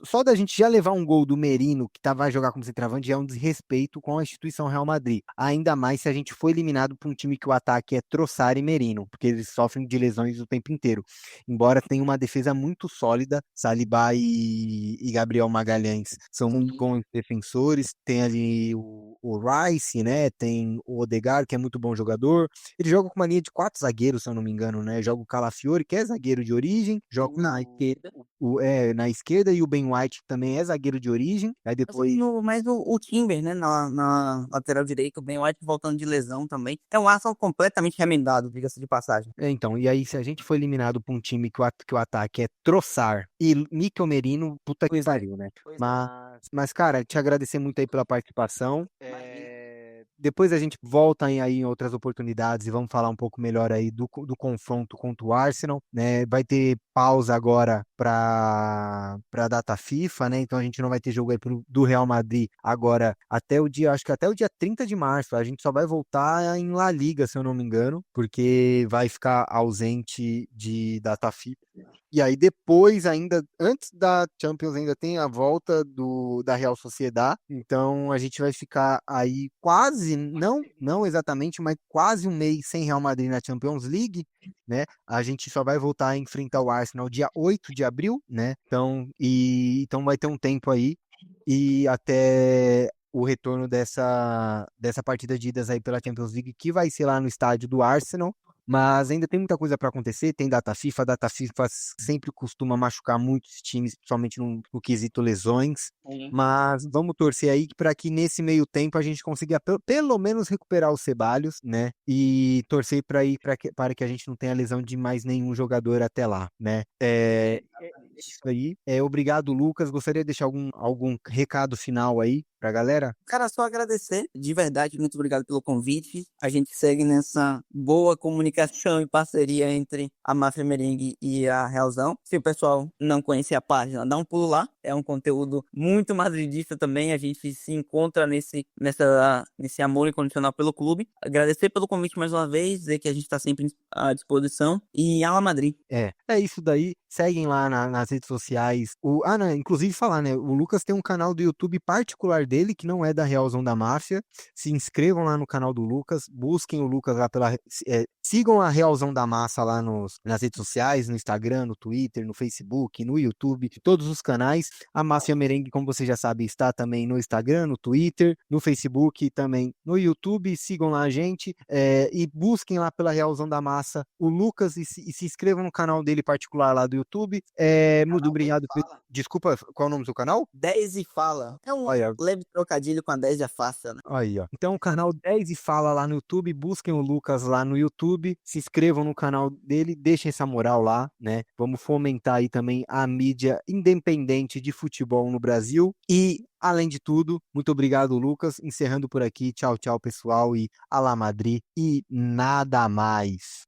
Só da gente já levar um gol do Merino, que vai jogar como centroavante, já é um desrespeito com a instituição Real Madrid. Ainda mais se a gente for eliminado por um time que o ataque é Trossard e Merino, porque eles sofrem de lesões o tempo inteiro. Embora tenha uma defesa muito sólida, Saliba e Gabriel Magalhães são muito Sim. bons defensores. Tem ali o Rice, né? Tem o Odegaard, que é muito bom jogador. Ele joga com uma linha de 4 zagueiros, se eu não me engano, né? Joga o Calafiori, que é zagueiro de origem, joga Na esquerda. na esquerda, e o Ben White, que também é zagueiro de origem. Aí Eu sei depois. mais o Timber, né? Na lateral direita, o Ben White voltando de lesão também. É um Arsenal completamente remendado, diga-se de passagem. Então, e aí, se a gente for eliminado por um time que o ataque é Trossard e Mikel Merino, puta que Pois é. pariu, né? Pois é. Mas, cara, te agradecer muito aí pela participação. Imagina. Depois a gente volta aí em outras oportunidades e vamos falar um pouco melhor aí do confronto contra o Arsenal, né? Vai ter pausa agora para data FIFA, né? Então a gente não vai ter jogo aí do Real Madrid agora até o dia, acho que até o dia 30 de março. A gente só vai voltar em La Liga, se eu não me engano, porque vai ficar ausente de data FIFA. E aí depois, ainda antes da Champions, ainda tem a volta da Real Sociedad. Então a gente vai ficar aí quase, não exatamente, mas quase um mês sem Real Madrid na Champions League, né? A gente só vai voltar a enfrentar o Arsenal dia 8 de abril, né? Então vai ter um tempo aí e até o retorno dessa partida de idas aí pela Champions League, que vai ser lá no estádio do Arsenal. Mas ainda tem muita coisa para acontecer, tem data FIFA sempre costuma machucar muitos times, principalmente no quesito lesões. Sim. Mas vamos torcer aí para que nesse meio tempo a gente consiga pelo menos recuperar os Ceballos, né? E torcer para que a gente não tenha lesão de mais nenhum jogador até lá, né? É isso aí. Obrigado, Lucas. Gostaria de deixar algum recado final aí pra galera? Cara, só agradecer, de verdade, muito obrigado pelo convite. A gente segue nessa boa comunicação e parceria entre a Máfia Merengue e a Realzão. Se o pessoal não conhecer a página, dá um pulo lá. É um conteúdo muito madridista também. A gente se encontra nesse amor incondicional pelo clube. Agradecer pelo convite mais uma vez, dizer que a gente está sempre à disposição. E Ala Madrid. É isso daí. Seguem lá nas redes sociais. Não, inclusive falar, né? O Lucas tem um canal do YouTube particular dele, que não é da Realzão da Máfia. Se inscrevam lá no canal do Lucas, busquem o Lucas lá sigam a Realzão da Massa lá nas redes sociais, no Instagram, no Twitter, no Facebook, no YouTube, todos os canais. A Máfia Merengue, como você já sabe, está também no Instagram, no Twitter, no Facebook, também no YouTube. Sigam lá a gente e busquem lá pela Realzão da Massa o Lucas e se inscrevam no canal dele particular lá do YouTube. Muito Canal 10 obrigado. Fala. Desculpa, qual é o nome do seu canal? 10 e Fala. É um Olha, leve trocadilho com a 10 de afasta, né? aí, ó. Então, o canal 10 e Fala lá no YouTube, busquem o Lucas lá no YouTube, se inscrevam no canal dele, deixem essa moral lá, né? Vamos fomentar aí também a mídia independente de futebol no Brasil. E, além de tudo, muito obrigado, Lucas. Encerrando por aqui. Tchau, tchau, pessoal. E Alá Madrid e nada mais.